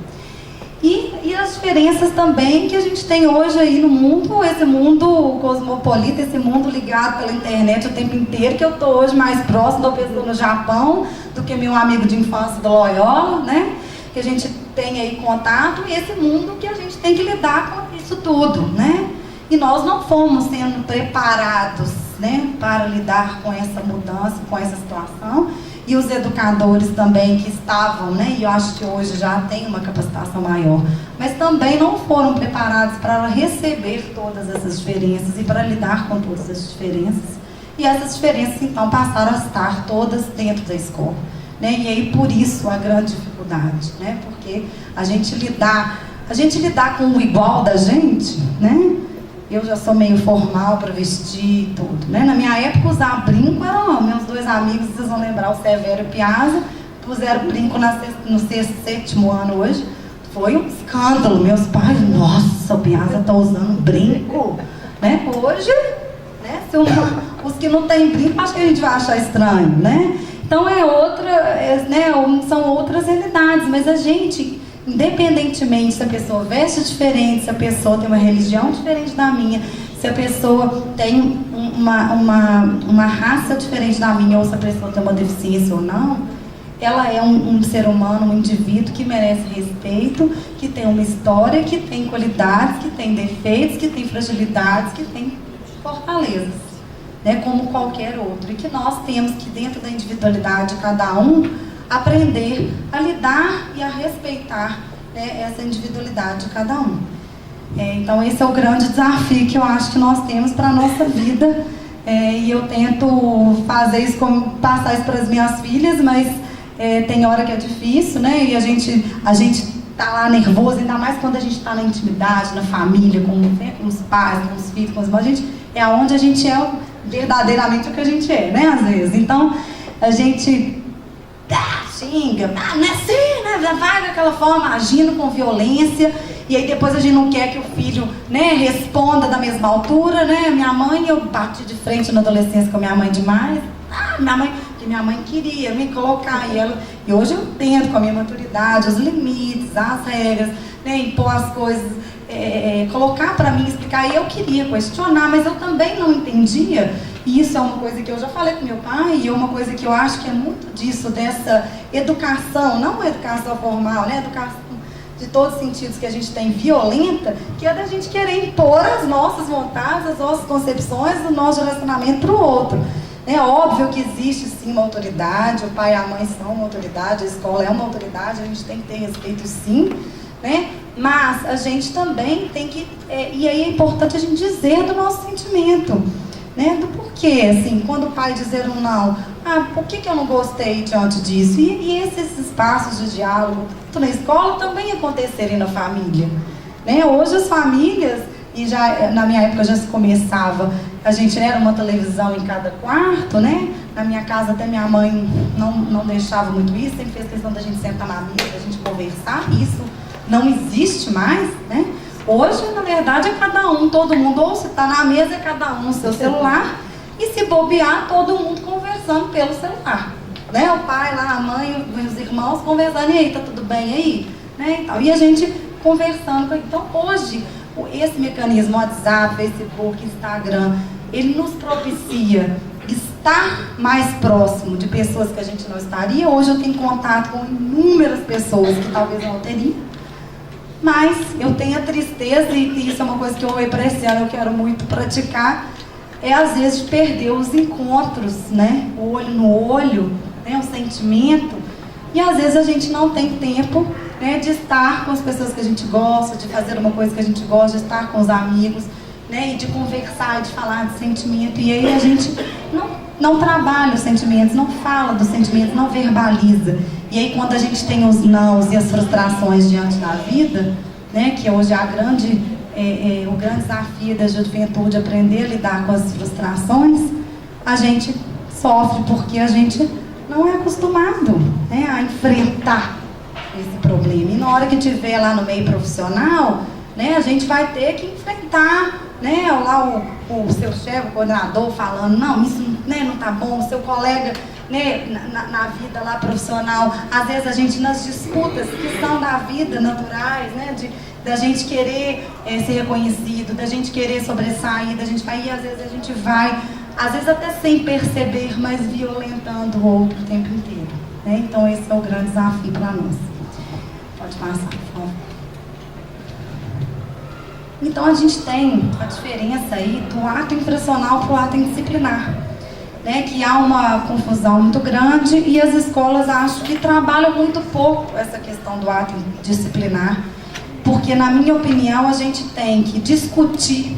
E as diferenças também que a gente tem hoje aí no mundo, esse mundo cosmopolita, esse mundo ligado pela internet o tempo inteiro, que eu estou hoje mais próximo da pessoa no Japão do que meu amigo de infância do Loyola, né? Que a gente tem aí contato, e esse mundo que a gente tem que lidar com isso tudo, né? E nós não fomos sendo preparados, né, para lidar com essa mudança, com essa situação. E os educadores também que estavam, né, e eu acho que hoje já tem uma capacitação maior, mas também não foram preparados para receber todas essas diferenças e para lidar com todas as diferenças. E essas diferenças, então, passaram a estar todas dentro da escola, né? E aí, por isso, a grande dificuldade, né? Porque a gente lidar com o igual da gente, né? Eu já sou meio formal para vestir e tudo, né? Na minha época, usar brinco eram meus dois amigos, vocês vão lembrar, o Severo e o Piazza, puseram brinco no sexto, sétimo ano hoje. Foi um escândalo. Meus pais, nossa, o Piazza está usando brinco, né? Hoje, né? Os que não têm brinco, acho que a gente vai achar estranho, né? Então são outras realidades, mas a gente, independentemente se a pessoa veste diferente, se a pessoa tem uma religião diferente da minha, se a pessoa tem uma raça diferente da minha, ou se a pessoa tem uma deficiência ou não, ela é um ser humano, um indivíduo que merece respeito, que tem uma história, que tem qualidades, que tem defeitos, que tem fragilidades, que tem fortalezas, né, como qualquer outro. E que nós temos que, dentro da individualidade de cada um, aprender a lidar e a respeitar, né, essa individualidade de cada um. Então esse é o grande desafio que eu acho que nós temos para a nossa vida, e eu tento fazer isso, passar isso para as minhas filhas, mas tem hora que é difícil, né, e a gente tá lá nervoso, ainda mais quando a gente está na intimidade, na família, com os pais, com os filhos, com os irmãos, é onde a gente é verdadeiramente o que a gente é, né, às vezes. Então a gente xinga, não é assim, né? Vai daquela forma, agindo com violência, e aí depois a gente não quer que o filho, né, responda da mesma altura, né? Minha mãe, eu bati de frente na adolescência com a minha mãe demais, porque minha mãe queria me colocar, e hoje eu tento, com a minha maturidade, os limites, as regras, né, impor as coisas, colocar para mim, explicar, e eu queria questionar, mas eu também não entendia. E isso é uma coisa que eu já falei com meu pai, e é uma coisa que eu acho que é muito disso, dessa educação, não educação formal, né? Educação de todos os sentidos que a gente tem, violenta, que é da gente querer impor as nossas vontades, as nossas concepções, o nosso relacionamento para o outro. É óbvio que existe sim uma autoridade, o pai e a mãe são uma autoridade, a escola é uma autoridade, a gente tem que ter respeito sim, né? Mas a gente também tem que, e aí é importante a gente dizer do nosso sentimento, né, do porquê, assim, quando o pai dizer um não, por que eu não gostei diante disso? E esses espaços de diálogo, tanto na escola, também acontecerem na família, né? Hoje as famílias, e já na minha época já se começava, a gente era uma televisão em cada quarto, né? Na minha casa até minha mãe não deixava muito isso, sempre fez questão da gente sentar na mesa, da gente conversar, isso não existe mais, né? Hoje, na verdade, é cada um, todo mundo, ou se está na mesa, é cada um no seu celular, e se bobear, todo mundo conversando pelo celular, né? O pai lá, a mãe, os irmãos conversando, e aí, tá tudo bem aí? Né? E a gente conversando. Então, hoje, esse mecanismo, WhatsApp, Facebook, Instagram, ele nos propicia estar mais próximo de pessoas que a gente não estaria. Hoje eu tenho contato com inúmeras pessoas que talvez não teria. Mas eu tenho a tristeza, e isso é uma coisa que eu para esse ano eu quero muito praticar, às vezes perder os encontros, né? O olho no olho, né? O sentimento. E às vezes a gente não tem tempo, né, de estar com as pessoas que a gente gosta, de fazer uma coisa que a gente gosta, de estar com os amigos, né? E de conversar, de falar de sentimento. E aí a gente não trabalha os sentimentos, não fala dos sentimentos, não verbaliza. E aí quando a gente tem os nãos e as frustrações diante da vida, né, que hoje é o grande desafio da juventude aprender a lidar com as frustrações, a gente sofre porque a gente não é acostumado, né, a enfrentar esse problema. E na hora que estiver lá no meio profissional, né, a gente vai ter que enfrentar, né, lá o seu chefe, o coordenador falando, não, isso, né, não tá bom, o seu colega, né, na vida lá profissional, às vezes a gente nas disputas que são da vida naturais, né, da gente querer ser reconhecido, da gente querer sobressair, da gente vai, e às vezes a gente vai, às vezes até sem perceber, mas violentando o outro o tempo inteiro, né? Então esse é o grande desafio para nós. Pode passar, por favor. Então a gente tem a diferença aí do ato infracional para o ato indisciplinar, né? Que há uma confusão muito grande e as escolas acho que trabalham muito pouco essa questão do ato disciplinar, porque na minha opinião a gente tem que discutir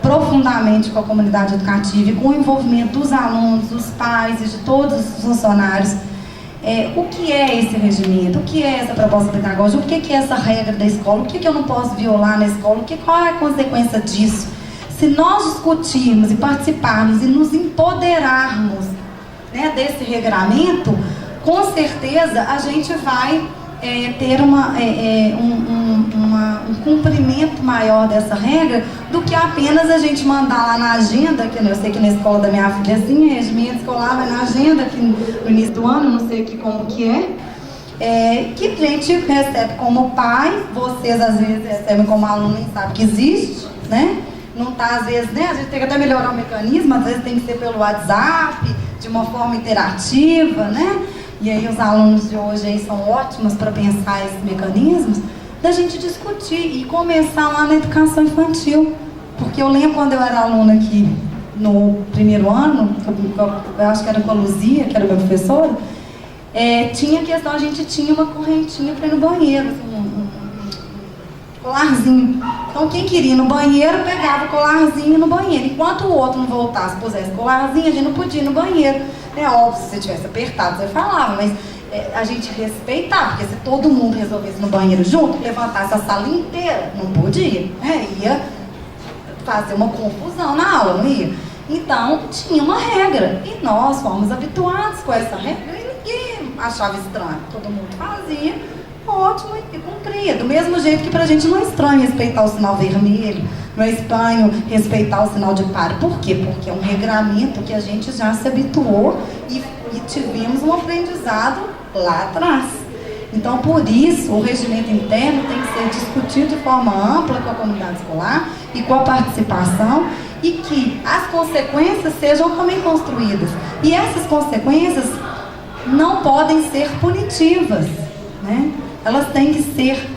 profundamente com a comunidade educativa e com o envolvimento dos alunos, dos pais e de todos os funcionários, o que é esse regimento, o que é essa proposta pedagógica, o que é essa regra da escola, o que eu não posso violar na escola, qual é a consequência disso. Se nós discutirmos e participarmos e nos empoderarmos, né, desse regramento, com certeza a gente vai ter um cumprimento maior dessa regra do que apenas a gente mandar lá na agenda, que eu sei que na escola da minha filha assim, regimento escolar vai na agenda, que no início do ano, não sei aqui como que que a gente recebe como pai, vocês às vezes recebem como aluno, nem sabem que existe, né? Não tá, às vezes, né? A gente tem que até melhorar o mecanismo, às vezes tem que ser pelo WhatsApp, de uma forma interativa, né? E aí os alunos de hoje aí são ótimos para pensar esses mecanismos, da gente discutir e começar lá na educação infantil. Porque eu lembro quando eu era aluna aqui no primeiro ano, eu acho que era com a Luzia, que era minha professora, tinha questão, a gente tinha uma correntinha para ir no banheiro, assim, um colarzinho. Então quem queria ir no banheiro pegava o colarzinho no banheiro. Enquanto o outro não voltasse, pusesse colarzinho, a gente não podia ir no banheiro. É óbvio, se você tivesse apertado, você falava, mas a gente respeitava, porque se todo mundo resolvesse no banheiro junto, levantasse a sala inteira, não podia, ia fazer uma confusão na aula, não ia? Então, tinha uma regra, e nós fomos habituados com essa regra, e ninguém achava estranho, todo mundo fazia, ótimo, e cumpria, do mesmo jeito que pra gente não é estranho respeitar o sinal vermelho, não é estranho respeitar o sinal de pare. Por quê? Porque é um regramento que a gente já se habituou e tivemos um aprendizado lá atrás. Então, por isso, o regimento interno tem que ser discutido de forma ampla com a comunidade escolar e com a participação, e que as consequências sejam também construídas. E essas consequências não podem ser punitivas, né? Elas têm que ser...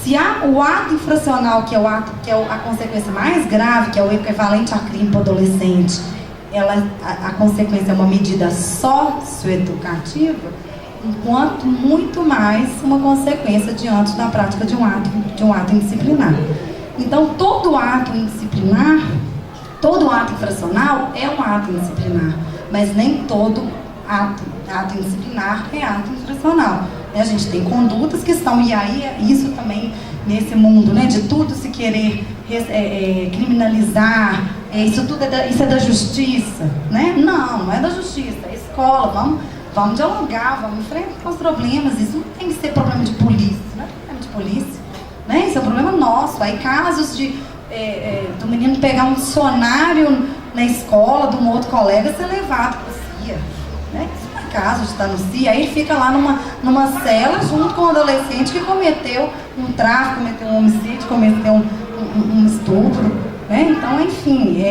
Se há o ato infracional, que é a consequência mais grave, que é o equivalente a crime para o adolescente, a consequência é uma medida socioeducativa, enquanto muito mais uma consequência diante da prática de um ato indisciplinar. Então, todo ato indisciplinar, todo ato infracional é um ato indisciplinar, mas nem todo ato indisciplinar é ato infracional. A gente tem condutas que são, e aí isso também nesse mundo, né, de tudo se querer criminalizar, isso é da justiça, né? Não é da justiça, é escola, vamos dialogar, vamos enfrentar os problemas, isso não tem que ser problema de polícia, não é problema de polícia, né? Isso é um problema nosso. Aí casos do menino pegar um dicionário na escola de um outro colega ser levado para o CIA, né? Caso de estar no CIA, aí ele fica lá numa cela junto com um adolescente que cometeu um tráfico, cometeu um homicídio, cometeu um estupro, né? Então, enfim,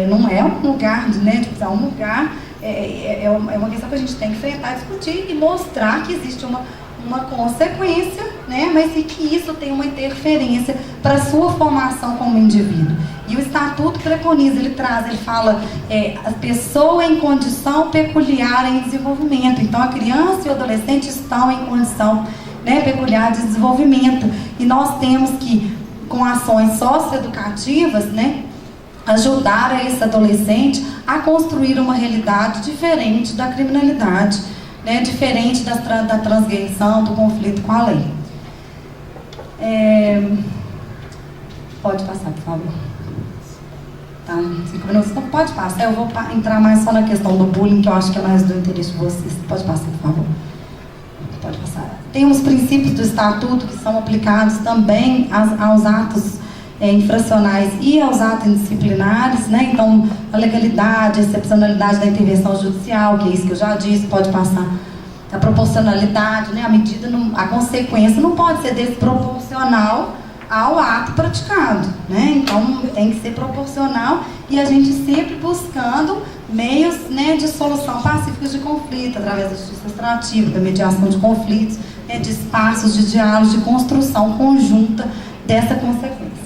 não é um lugar é um lugar, é uma questão que a gente tem que enfrentar, discutir e mostrar que existe uma consequência, né? Mas e que isso tem uma interferência para a sua formação como indivíduo. E o Estatuto preconiza, ele fala, a pessoa em condição peculiar em desenvolvimento. Então, a criança e o adolescente estão em condição, né, peculiar de desenvolvimento. E nós temos que, com ações socioeducativas, né, ajudar esse adolescente a construir uma realidade diferente da criminalidade, né, diferente da transgressão, do conflito com a lei. Pode passar, por favor. Tá, 5 minutos. Então pode passar. Eu vou entrar mais só na questão do bullying, que eu acho que é mais do interesse de vocês. Pode passar, por favor. Pode passar. Tem os princípios do Estatuto que são aplicados também aos atos infracionais e aos atos indisciplinares, né? Então, a legalidade, a excepcionalidade da intervenção judicial, que é isso que eu já disse, pode passar. A proporcionalidade, né? A medida, a consequência não pode ser desproporcional ao ato praticado, né? Então, tem que ser proporcional e a gente sempre buscando meios, né, de solução pacífica de conflito, através da justiça extrativa, da mediação de conflitos, né, de espaços de diálogo, de construção conjunta dessa consequência.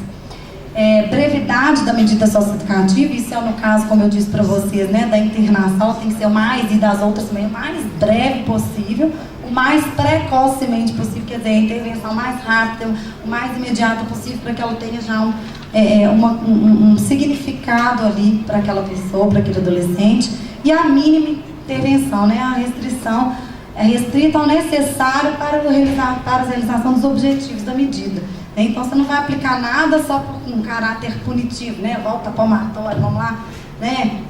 Brevidade da medida socioeducativa, isso é no caso, como eu disse para vocês, né, da internação, tem que ser o mais, e das outras também, o mais breve possível, o mais precocemente possível, quer dizer, a intervenção mais rápida, o mais imediata possível, para que ela tenha já um significado ali para aquela pessoa, para aquele adolescente, e a mínima intervenção, né, a restrição é restrita ao necessário para a realização dos objetivos da medida. Então, você não vai aplicar nada só por um caráter punitivo, né? Volta palmatória, vamos lá, né?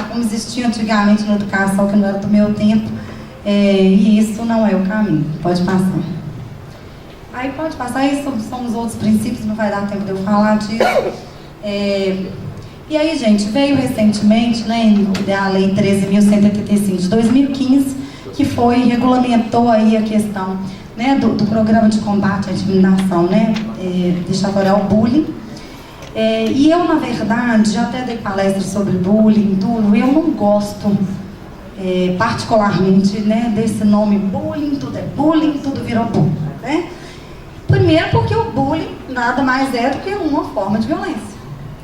Como existia antigamente na educação, que não era do meu tempo, e isso não é o caminho. Pode passar. Aí pode passar, isso são os outros princípios, não vai dar tempo de eu falar disso. E aí, gente, veio recentemente, né, a Lei 13.185 de 2015, que regulamentou aí a questão, né, do programa de combate à discriminação, né, ditatorial bullying. E eu, na verdade, já até dei palestras sobre bullying, tudo, eu não gosto particularmente, né, desse nome bullying, tudo virou bullying, né? Primeiro porque o bullying nada mais é do que uma forma de violência,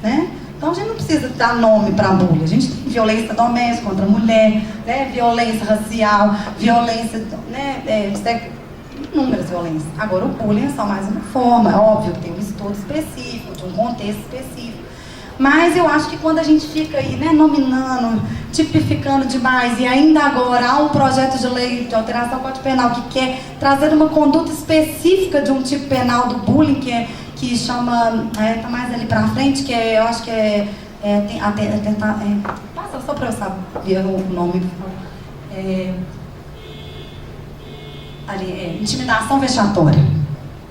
né? Então a gente não precisa dar nome para bullying. A gente tem violência doméstica contra a mulher, né? Violência racial, violência, né? Inúmeras violências. Agora o bullying é só mais uma forma, é óbvio que tem um estudo específico, de um contexto específico. Mas eu acho que quando a gente fica aí, né, nominando, tipificando demais, e ainda agora há um projeto de lei de alteração do Código Penal que quer trazer uma conduta específica de um tipo penal do bullying, que chama, tá mais ali pra frente, que eu acho que passa só pra eu saber o nome, intimidação vexatória.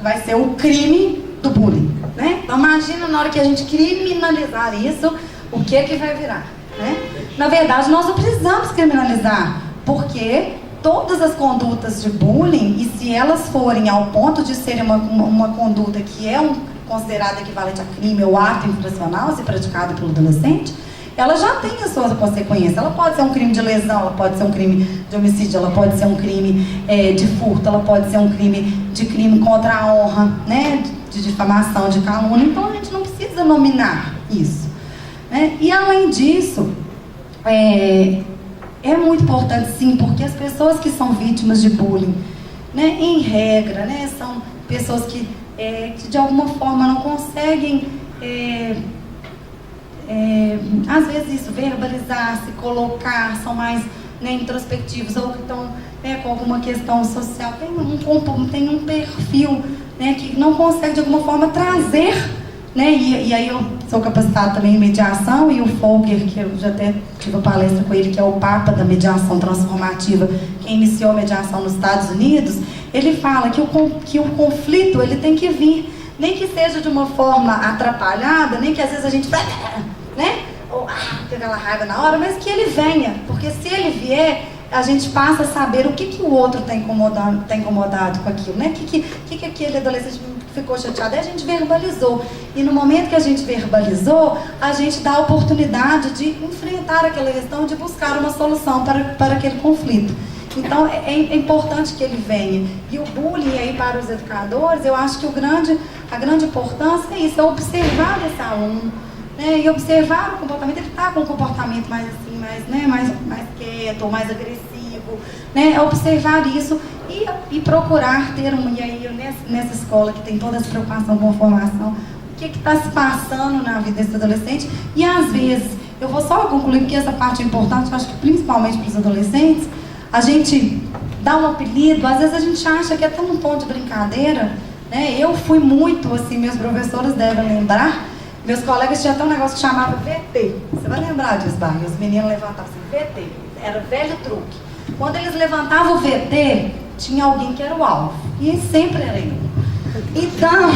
Vai ser o crime do bullying, né? Então imagina na hora que a gente criminalizar isso, o que vai virar, né? Na verdade, nós não precisamos criminalizar, porque todas as condutas de bullying, e se elas forem ao ponto de serem uma conduta que é considerada equivalente a crime ou ato infracional, se praticado pelo adolescente, ela já tem as suas consequências. Ela pode ser um crime de lesão, ela pode ser um crime de homicídio, ela pode ser um crime de furto, ela pode ser um crime contra a honra, né? De difamação, de calúnia. Então a gente não precisa nominar isso, né? E além disso, é muito importante sim, porque as pessoas que são vítimas de bullying, né, em regra, né, são pessoas que de alguma forma não conseguem às vezes isso, verbalizar, se colocar, são mais, né, introspectivos, ou que estão, né, com alguma questão social, tem um perfil, né, que não consegue de alguma forma trazer, né, e aí eu sou capacitada também em mediação, e o Folger, que eu já até tive uma palestra com ele, que é o Papa da mediação transformativa, que iniciou a mediação nos Estados Unidos, ele fala que o conflito ele tem que vir, nem que seja de uma forma atrapalhada, nem que às vezes a gente vai, né, ou tem aquela raiva na hora, mas que ele venha, porque se ele vier, a gente passa a saber o que o outro está incomodado com aquilo, né? O que aquele adolescente ficou chateado, a gente verbalizou. E no momento que a gente verbalizou, a gente dá a oportunidade de enfrentar aquela questão, de buscar uma solução para aquele conflito. Então, é importante que ele venha. E o bullying aí para os educadores, eu acho que a grande importância é isso, é observar esse aluno, né, e observar o comportamento. Ele está com um comportamento mais assim, mais quieto, ou mais agressivo, né, é observar isso e procurar ter e aí nessa escola que tem toda essa preocupação com a formação, o que está se passando na vida desse adolescente. E às vezes, eu vou só concluir porque essa parte é importante, eu acho que principalmente para os adolescentes, a gente dá um apelido, às vezes a gente acha que é até um tom de brincadeira, né? Eu fui muito, assim, meus professores devem lembrar, meus colegas tinham até um negócio que chamava VT. Você vai lembrar disso, Bahia? Os meninos levantavam assim, VT. Era velho truque. Quando eles levantavam o VT, tinha alguém que era o alvo. E sempre era eu. Então,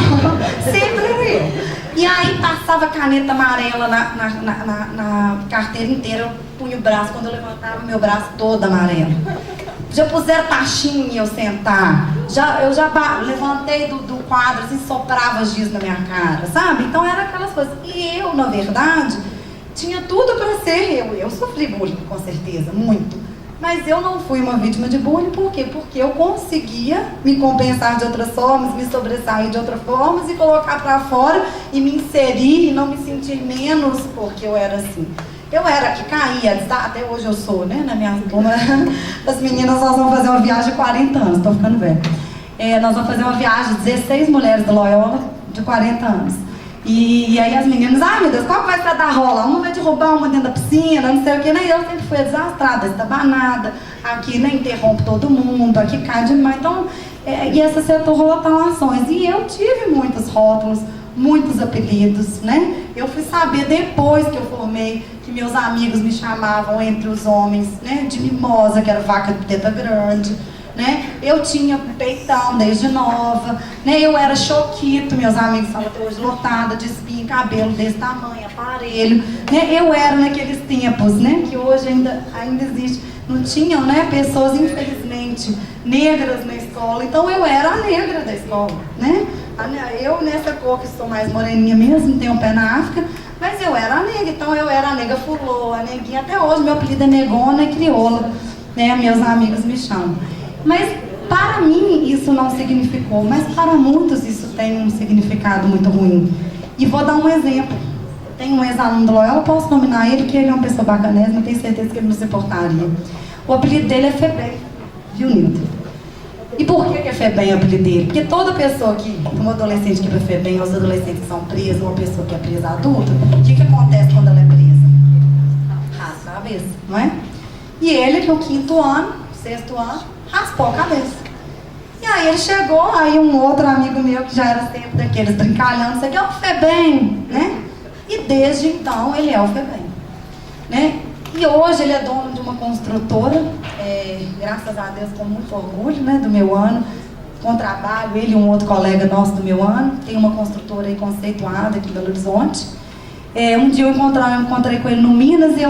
sempre era eu. E aí passava caneta amarela na carteira inteira, eu punha o braço, quando eu levantava, meu braço todo amarelo. Já puseram taxinha em eu sentar. Eu já levantei do quadro, assim, soprava giz na minha cara, sabe? Então era aquelas coisas. E eu, na verdade, tinha tudo para ser eu. Eu sofri bullying, com certeza, muito. Mas eu não fui uma vítima de bullying, por quê? Porque eu conseguia me compensar de outras formas, me sobressair de outras formas e colocar para fora e me inserir e não me sentir menos porque eu era assim. Eu era que caía, até hoje eu sou, né? Na minha turma, as meninas, nós vamos fazer uma viagem de 40 anos, tô ficando velha. Nós vamos fazer uma viagem de 16 mulheres do Loyola de 40 anos. E aí as meninas, ai meu Deus, qual que vai ser da rola? Uma vai derrubar uma dentro da piscina, não sei o que, né? Eu sempre fui desastrada, estabanada, aqui né, interrompe todo mundo, aqui cai demais. Então, e essas rotulações. E eu tive muitos rótulos, muitos apelidos, né? Eu fui saber depois que eu formei que meus amigos me chamavam entre os homens, né? De mimosa, que era vaca de teta grande. Né? Eu tinha peitão desde nova, né? Eu era choquito, meus amigos falam até hoje, lotada de espinha, cabelo desse tamanho, aparelho, né? Eu era naqueles tempos, né? Que hoje ainda existe, não tinham, né? Pessoas, infelizmente, negras na escola, então eu era a negra da escola, né? Eu nessa cor que sou mais moreninha mesmo, tenho um pé na África, mas eu era a negra, então eu era a nega fulô, a neguinha, até hoje meu apelido é negona e crioula, né? Meus amigos me chamam. Mas para mim isso não significou, mas para muitos isso tem um significado muito ruim. E vou dar um exemplo. Tem um ex-aluno do Loyola, eu posso nominar ele, que ele é uma pessoa bacanésima, tenho certeza que ele não se importaria. O apelido dele é Febem, viu, Nilton? E por que é Febem o apelido dele? Porque toda pessoa que, um adolescente que vai Febem, os adolescentes que são presos, uma pessoa que é presa adulta, o que acontece quando ela é presa? Raspa a cabeça, não é? E ele, no 5º ano, 6º ano, raspou a cabeça. E aí ele chegou, aí um outro amigo meu que já era sempre daqueles brincalhando, isso aqui é o Febem, né? E desde então ele é o Febem, né? E hoje ele é dono de uma construtora, graças a Deus com muito orgulho, né? Do meu ano, com trabalho, ele e um outro colega nosso do meu ano, tem uma construtora aí conceituada aqui em Belo Horizonte. Um dia eu encontrei com ele no Minas e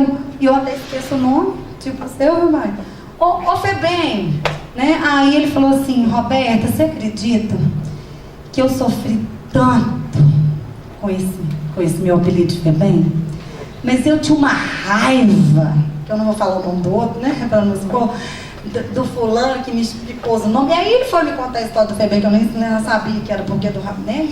eu até esqueço o nome, tipo o seu, meu mãe. Ô Febem, né? Aí ele falou assim, Roberta, você acredita que eu sofri tanto com esse meu apelido de Febem? Mas eu tinha uma raiva, que eu não vou falar o nome do outro, né? Para não expor, do fulano que me explicou o nome. E aí ele foi me contar a história do Febem, que eu nem sabia que era porque do né?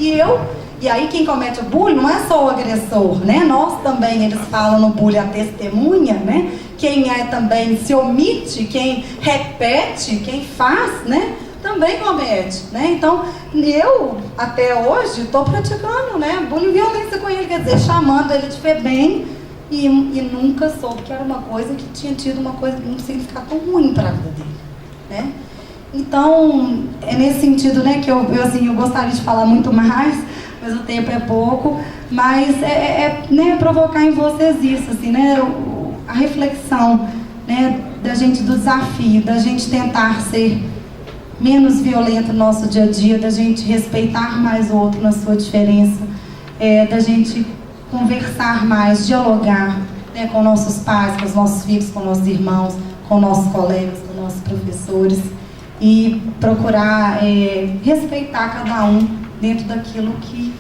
E aí quem comete o bullying não é só o agressor, né? Nós também, eles falam no bullying a testemunha, né? Quem também se omite, quem repete, quem faz, né? Também comete, né? Então, eu, até hoje, estou praticando, né? Bullying e violência com ele, quer dizer, chamando ele de Febem e nunca soube que era uma coisa que tinha tido um significado tão ruim para a vida dele, né? Então, é nesse sentido, né, que eu gostaria de falar muito mais, mas o tempo é pouco, mas né, provocar em vocês isso, assim, né? A reflexão, né, da gente, do desafio, da gente tentar ser menos violento no nosso dia a dia, da gente respeitar mais o outro na sua diferença, da gente conversar mais, dialogar, né, com nossos pais, com os nossos filhos, com nossos irmãos, com nossos colegas, com nossos professores e procurar respeitar cada um dentro daquilo que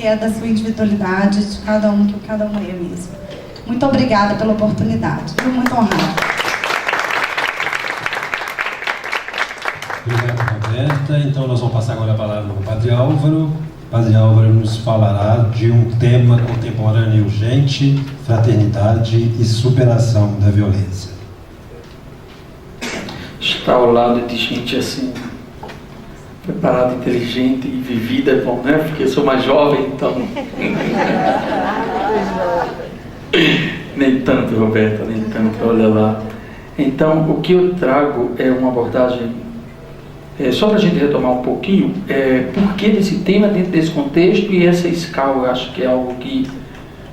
é da sua individualidade, de cada um, que cada um é mesmo. Muito obrigada pela oportunidade. Estou muito honrada. Obrigado, Roberta. Então, nós vamos passar agora a palavra para o Padre Álvaro. O Padre Álvaro nos falará de um tema contemporâneo e urgente: fraternidade e superação da violência. Estar ao lado de gente assim, preparada, inteligente e vivida é bom, né? Porque eu sou mais jovem, então... Nem tanto, Roberta, nem tanto, olha lá. Então, o que eu trago é uma abordagem Só para a gente retomar um pouquinho, por que desse tema dentro desse contexto e essa escala, eu acho que é algo que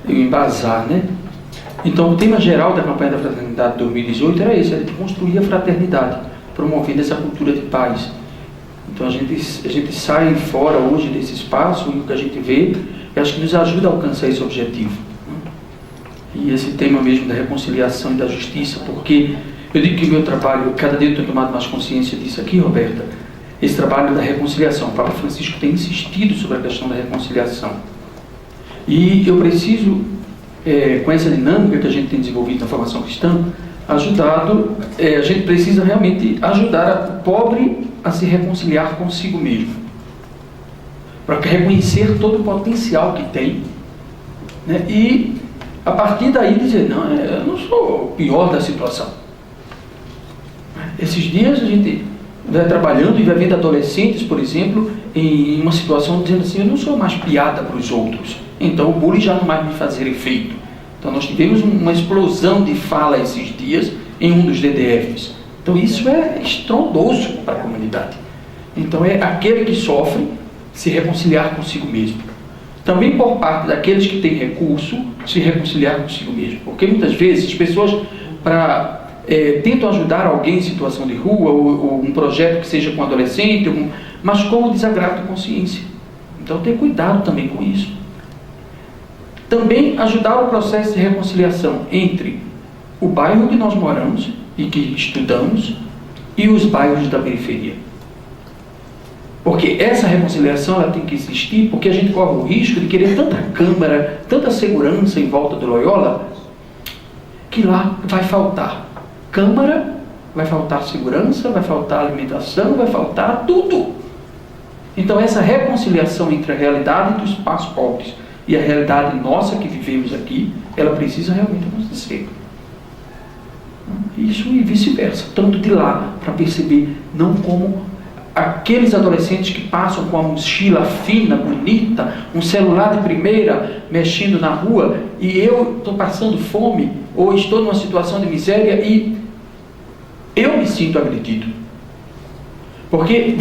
eu embasar, né? Então, o tema geral da campanha da Fraternidade 2018 era esse, era de construir a fraternidade, promovendo essa cultura de paz. Então, a gente sai fora hoje desse espaço e o que a gente vê, eu acho que nos ajuda a alcançar esse objetivo, né? E esse tema mesmo da reconciliação e da justiça, porque eu digo que o meu trabalho, cada dia eu tenho tomado mais consciência disso aqui, Roberta, esse trabalho da reconciliação. O Papa Francisco tem insistido sobre a questão da reconciliação. E eu preciso, com essa dinâmica que a gente tem desenvolvido na formação cristã, a gente precisa realmente ajudar o pobre a se reconciliar consigo mesmo, para reconhecer todo o potencial que tem, né? E a partir daí dizer, não, eu não sou o pior da situação. Esses dias a gente vai trabalhando e vai vendo adolescentes, por exemplo, em uma situação dizendo assim, eu não sou mais piada para os outros, então o bullying já não vai me fazer efeito. Então nós tivemos uma explosão de fala esses dias em um dos DDFs. Então isso é estrondoso para a comunidade. Então é aquele que sofre se reconciliar consigo mesmo. Também por parte daqueles que têm recurso, se reconciliar consigo mesmo. Porque muitas vezes as pessoas tentam ajudar alguém em situação de rua, ou um projeto que seja com adolescente, mas com o desagrado de consciência. Então tem cuidado também com isso. Também ajudar o processo de reconciliação entre o bairro que nós moramos e que estudamos e os bairros da periferia. Porque essa reconciliação ela tem que existir, porque a gente corre o risco de querer tanta câmara, tanta segurança em volta do Loyola, que lá vai faltar câmara, vai faltar segurança, vai faltar alimentação, vai faltar tudo. Então essa reconciliação entre a realidade dos espaços pobres e a realidade nossa que vivemos aqui, ela precisa realmente acontecer. Isso e vice-versa, tanto de lá, para perceber, não como aqueles adolescentes que passam com a mochila fina, bonita, um celular de primeira, mexendo na rua, e eu estou passando fome, ou estou numa situação de miséria, e eu me sinto agredido. Porque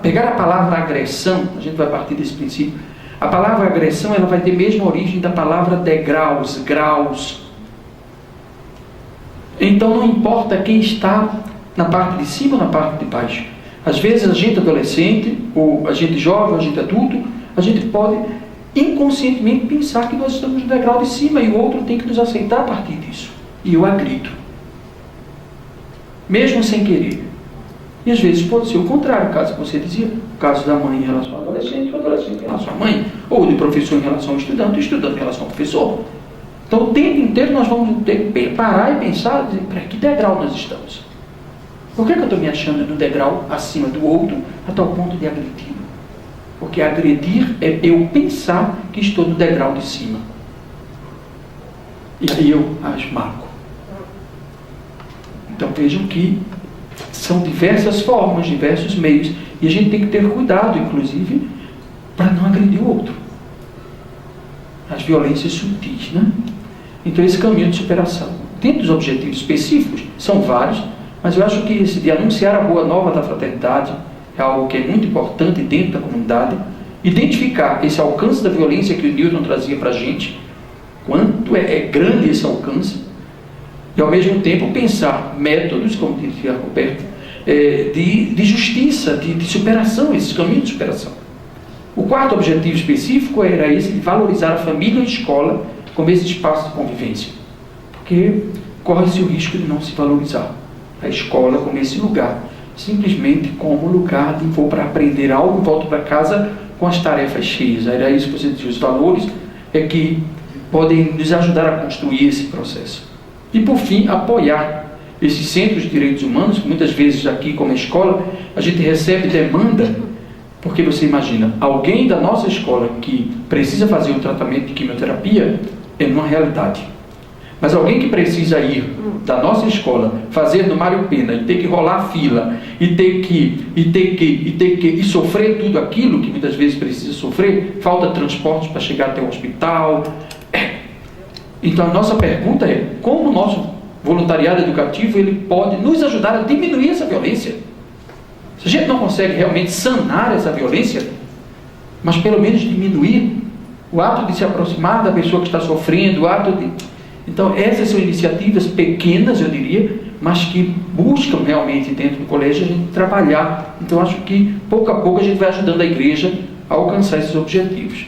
pegar a palavra agressão, a gente vai partir desse princípio, a palavra agressão ela vai ter a mesma origem da palavra degraus, graus. Então não importa quem está na parte de cima ou na parte de baixo. Às vezes a gente adolescente, ou a gente jovem, ou a gente adulto, a gente pode inconscientemente pensar que nós estamos no degrau de cima e o outro tem que nos aceitar a partir disso. E eu agrito. Mesmo sem querer. E às vezes pode ser o contrário, o caso que você dizia, o caso da mãe em relação ao adolescente, o adolescente em relação à mãe, ou do professor em relação ao estudante, o estudante em relação ao professor. Então o tempo inteiro nós vamos ter que parar e pensar, para que degrau nós estamos? Por que eu estou me achando no degrau acima do outro, a tal ponto de agredir? Porque agredir é eu pensar que estou no degrau de cima. E aí eu as marco. Então vejam que são diversas formas, diversos meios, e a gente tem que ter cuidado, inclusive, para não agredir o outro. As violências sutis, né? Então esse caminho de superação. Dentro dos objetivos específicos, são vários, mas eu acho que esse de anunciar a boa nova da fraternidade é algo que é muito importante dentro da comunidade. Identificar esse alcance da violência que o Newton trazia para a gente, quanto é grande esse alcance, e ao mesmo tempo pensar métodos, como dizia a Roberta, de justiça, de superação, esses caminhos de superação. O quarto objetivo específico era esse de valorizar a família e a escola como esse espaço de convivência, porque corre-se o risco de não se valorizar a escola como esse lugar, simplesmente como lugar de vou para aprender algo e volto para casa com as tarefas cheias. Era isso que você dizia, os valores que podem nos ajudar a construir esse processo. E por fim, apoiar esses centros de direitos humanos, que muitas vezes aqui como escola, a gente recebe demanda, porque você imagina, alguém da nossa escola que precisa fazer um tratamento de quimioterapia é uma realidade. Mas alguém que precisa ir da nossa escola, fazer no Mário Pena, e ter que rolar fila, e sofrer tudo aquilo que muitas vezes precisa sofrer, falta de transporte para chegar até o hospital. Então a nossa pergunta é, como o nosso voluntariado educativo ele pode nos ajudar a diminuir essa violência? Se a gente não consegue realmente sanar essa violência, mas pelo menos diminuir o ato de se aproximar da pessoa que está sofrendo, o ato de... Então, essas são iniciativas pequenas, eu diria, mas que buscam realmente dentro do colégio a gente trabalhar. Então, acho que pouco a pouco a gente vai ajudando a igreja a alcançar esses objetivos.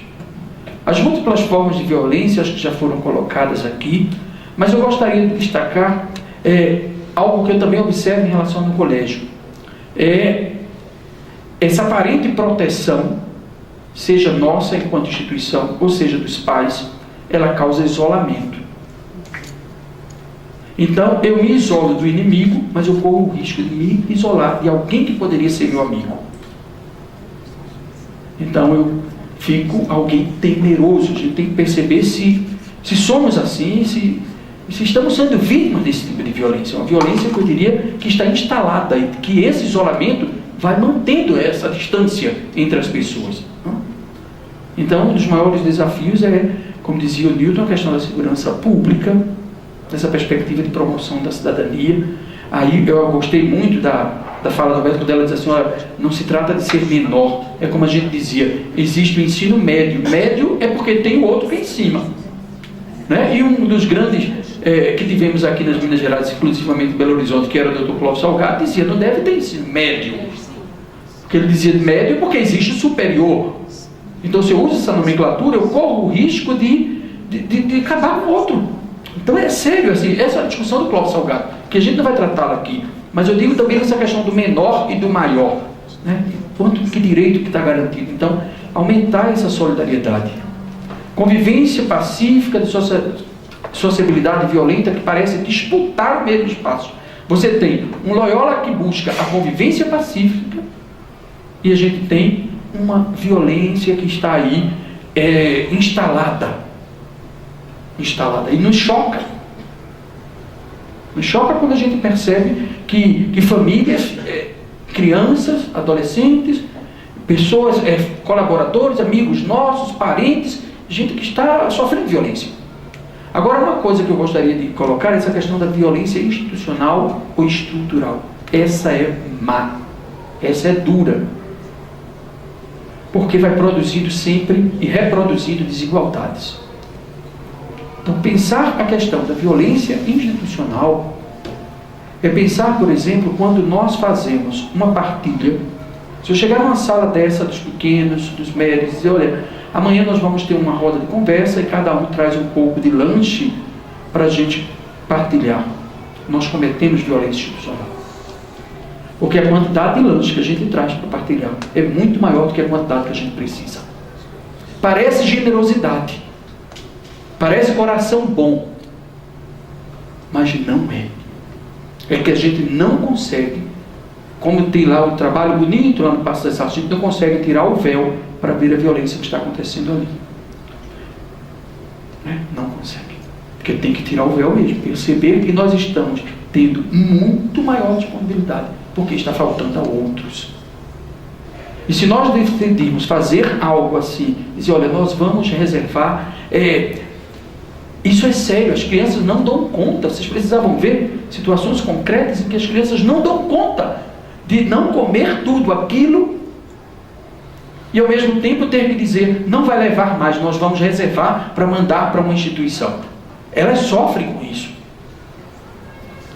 As múltiplas formas de violência, acho que já foram colocadas aqui, mas eu gostaria de destacar algo que eu também observo em relação ao colégio. Essa aparente proteção, seja nossa enquanto instituição, ou seja dos pais, ela causa isolamento. Então, eu me isolo do inimigo, mas eu corro o risco de me isolar de alguém que poderia ser meu amigo. Então, eu fico alguém temeroso. A gente tem que perceber se somos assim, se estamos sendo vítimas desse tipo de violência. Uma violência que eu diria que está instalada e que esse isolamento vai mantendo essa distância entre as pessoas. Então, um dos maiores desafios é, como dizia o Newton, a questão da segurança pública, dessa perspectiva de promoção da cidadania. Aí eu gostei muito da fala da Roberta, quando ela diz assim, olha, não se trata de ser menor, é como a gente dizia, existe o ensino médio. Médio é porque tem o outro que é em cima. Né? E um dos grandes que tivemos aqui nas Minas Gerais, exclusivamente em Belo Horizonte, que era o Dr. Clóvis Salgado, dizia, não deve ter ensino médio. Porque ele dizia médio porque existe o superior. Então, se eu uso essa nomenclatura, eu corro o risco de acabar com o outro. Então, é sério, assim, essa é a discussão do Clóvis Salgado, que a gente não vai tratá-la aqui. Mas eu digo também essa questão do menor e do maior. Né? Que direito que está garantido. Então, aumentar essa solidariedade. Convivência pacífica de sociabilidade violenta que parece disputar o mesmo espaço. Você tem um Loyola que busca a convivência pacífica e a gente tem uma violência que está aí instalada. E nos choca. Nos choca quando a gente percebe que famílias, crianças, adolescentes, pessoas, colaboradores, amigos nossos, parentes, gente que está sofrendo violência. Agora, uma coisa que eu gostaria de colocar é essa questão da violência institucional ou estrutural. Essa é má. Essa é dura. Porque vai produzindo sempre e reproduzindo desigualdades. Então, pensar a questão da violência institucional é pensar, por exemplo, quando nós fazemos uma partilha. Se eu chegar numa sala dessa dos pequenos, dos médios, e dizer, olha, amanhã nós vamos ter uma roda de conversa e cada um traz um pouco de lanche para a gente partilhar. Nós cometemos violência institucional. Porque a quantidade de lanche que a gente traz para partilhar é muito maior do que a quantidade que a gente precisa. Parece generosidade. Parece coração bom. Mas não é. É que a gente não consegue, como tem lá o trabalho bonito lá no Passo das Artes, a gente não consegue tirar o véu para ver a violência que está acontecendo ali. Não consegue. Porque tem que tirar o véu mesmo. Perceber que nós estamos tendo muito maior disponibilidade, porque está faltando a outros. E se nós decidirmos fazer algo assim, dizer, olha, nós vamos reservar, isso é sério, as crianças não dão conta. Vocês precisavam ver situações concretas em que as crianças não dão conta de não comer tudo aquilo e ao mesmo tempo ter que dizer, não vai levar mais, nós vamos reservar para mandar para uma instituição. Elas sofrem com isso.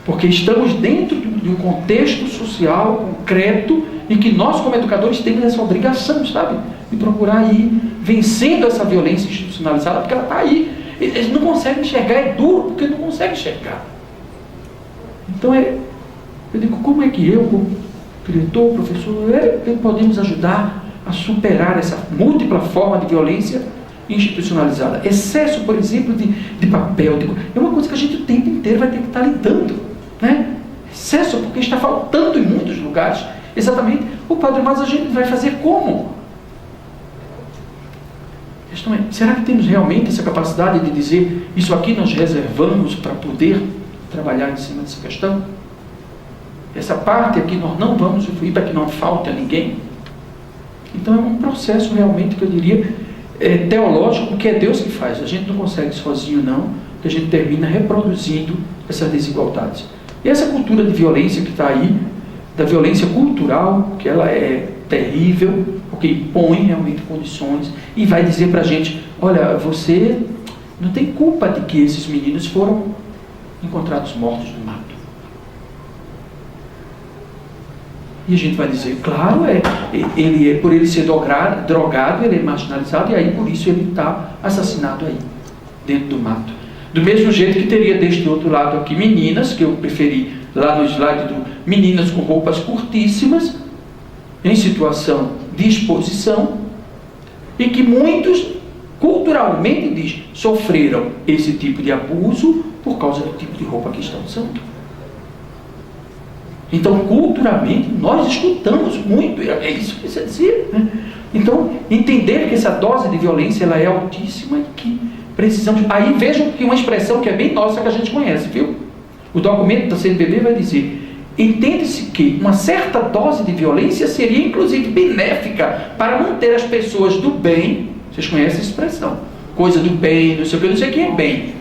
Porque estamos dentro de um contexto social concreto e que nós, como educadores, temos essa obrigação, sabe? De procurar ir vencendo essa violência institucionalizada, porque ela está aí. Eles não conseguem enxergar, é duro, porque não conseguem enxergar. Então, eu digo, como é que eu, como diretor, professor, podemos ajudar a superar essa múltipla forma de violência institucionalizada? Excesso, por exemplo, de papel, é uma coisa que a gente o tempo inteiro vai ter que estar lidando. Né? Excesso, porque está faltando em muitos lugares. Exatamente. Padre, mas a gente vai fazer como? A questão é, será que temos realmente essa capacidade de dizer, isso aqui nós reservamos para poder trabalhar em cima dessa questão? Essa parte aqui nós não vamos usufruir para que não falte a ninguém? Então é um processo realmente que eu diria teológico, porque é Deus que faz. A gente não consegue sozinho não, que a gente termina reproduzindo essas desigualdades. E essa cultura de violência que está aí, da violência cultural, que ela é terrível, porque impõe realmente condições, e vai dizer para a gente, olha, você não tem culpa de que esses meninos foram encontrados mortos no mato. E a gente vai dizer, claro, por ele ser drogado, ele é marginalizado, e aí por isso ele está assassinado aí, dentro do mato. Do mesmo jeito que teria deste outro lado aqui meninas, que eu preferi lá no slide do meninas com roupas curtíssimas, em situação de exposição, e que muitos culturalmente sofreram esse tipo de abuso por causa do tipo de roupa que estão usando. Então, culturalmente, nós escutamos muito, é isso que você dizia, né? Então, entender que essa dose de violência ela é altíssima e que precisamos... Aí vejam que uma expressão que é bem nossa, que a gente conhece, viu? O documento da CNBB vai dizer, entende-se que uma certa dose de violência seria, inclusive, benéfica para manter as pessoas do bem. Vocês conhecem essa expressão? Coisa do bem, não sei o que, não sei quem é bem.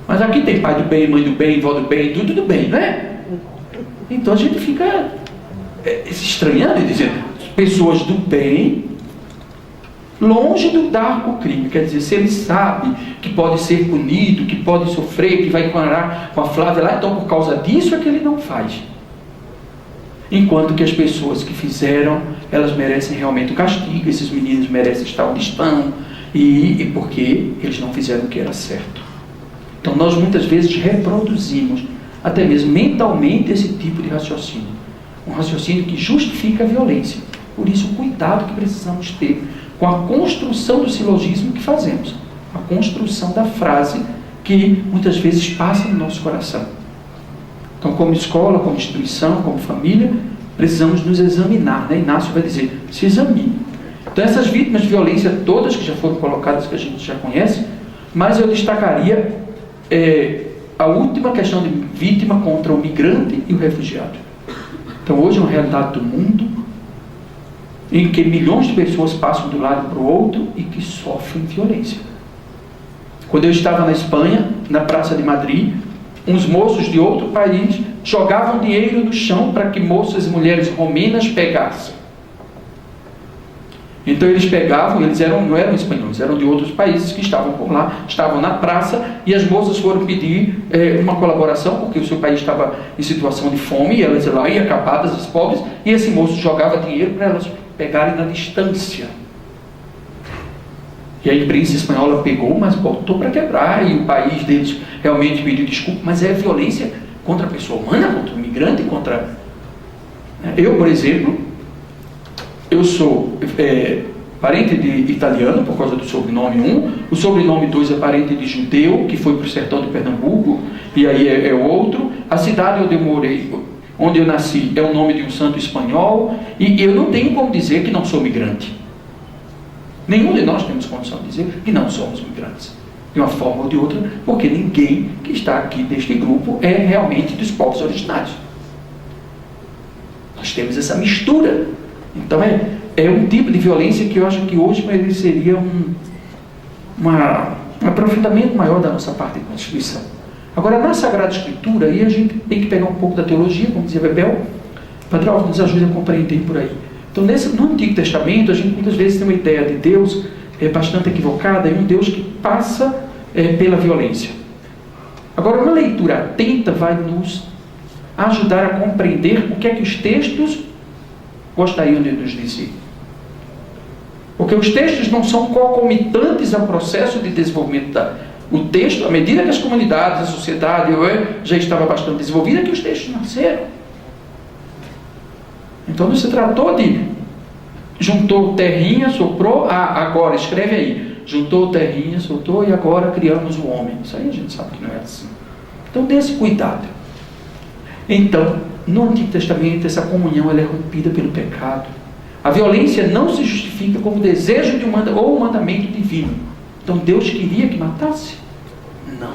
Mas aqui tem pai do bem, mãe do bem, vó do bem, tudo do bem, não é? Então a gente fica se estranhando e dizendo, pessoas do bem, longe do dar o crime. Quer dizer, se ele sabe que pode ser punido, que pode sofrer, que vai encontrar com a Flávia lá, então por causa disso é que ele não faz. Enquanto que as pessoas que fizeram, elas merecem realmente o castigo, esses meninos merecem estar onde estão, e porque eles não fizeram o que era certo. Então nós muitas vezes reproduzimos, até mesmo mentalmente, esse tipo de raciocínio. Um raciocínio que justifica a violência. Por isso o cuidado que precisamos ter com a construção do silogismo que fazemos. A construção da frase que muitas vezes passa no nosso coração. Então, como escola, como instituição, como família, precisamos nos examinar, né? Inácio vai dizer, se examine. Então, essas vítimas de violência todas que já foram colocadas, que a gente já conhece, mas eu destacaria a última questão de vítima contra o migrante e o refugiado. Então, hoje é uma realidade do mundo em que milhões de pessoas passam de um lado para o outro e que sofrem violência. Quando eu estava na Espanha, na Praça de Madrid, uns moços de outro país jogavam dinheiro no chão para que moças e mulheres romenas pegassem. Então eles pegavam, não eram espanhóis, eram de outros países que estavam por lá, estavam na praça, e as moças foram pedir uma colaboração, porque o seu país estava em situação de fome, e elas lá iam acabadas, as pobres, e esse moço jogava dinheiro para elas pegarem na distância. E a imprensa espanhola pegou, mas botou para quebrar, e o país deles realmente pediu desculpa, mas é violência contra a pessoa humana, contra o migrante, contra... Eu, por exemplo, eu sou parente de italiano, por causa do sobrenome 1, o sobrenome 2 é parente de judeu, que foi para o sertão de Pernambuco, e aí é outro. A cidade onde eu morei, onde eu nasci, é o nome de um santo espanhol, e eu não tenho como dizer que não sou migrante. Nenhum de nós temos condição de dizer que não somos migrantes, de uma forma ou de outra, porque ninguém que está aqui deste grupo é realmente dos povos originários. Nós temos essa mistura. Então é um tipo de violência que eu acho que hoje mereceria um aprofundamento maior da nossa parte de Constituição. Agora, na Sagrada Escritura, aí a gente tem que pegar um pouco da teologia, como dizia Bebel. Padre Alves nos ajuda a compreender por aí. Então, no Antigo Testamento, a gente muitas vezes tem uma ideia de Deus bastante equivocada, e um Deus que passa pela violência. Agora, uma leitura atenta vai nos ajudar a compreender o que é que os textos gostariam de nos dizer. Porque os textos não são concomitantes ao processo de desenvolvimento o texto, à medida que as comunidades, a sociedade já estava bastante desenvolvida, que os textos nasceram. Então não se tratou de juntou terrinha, soprou, agora escreve aí, juntou terrinha, soltou e agora criamos o homem. Isso aí a gente sabe que não é assim. Então dê esse cuidado. Então, no Antigo Testamento, essa comunhão ela é rompida pelo pecado. A violência não se justifica como desejo de ou um mandamento divino. Então Deus queria que matasse? Não.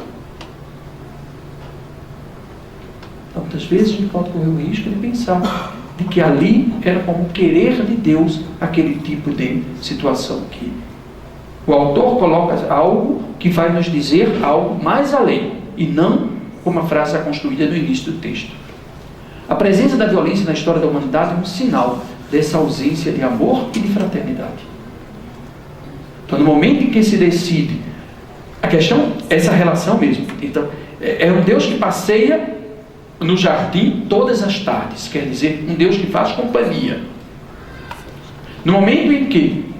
Então, muitas vezes a gente pode correr o risco de pensar de que ali era como querer de Deus aquele tipo de situação que o autor coloca algo que vai nos dizer algo mais além, e não como a frase construída no início do texto. A presença da violência na história da humanidade é um sinal dessa ausência de amor e de fraternidade. Então, no momento em que se decide, a questão, essa relação mesmo. Então, é um Deus que passeia no jardim todas as tardes, quer dizer, um Deus que faz companhia. No momento em que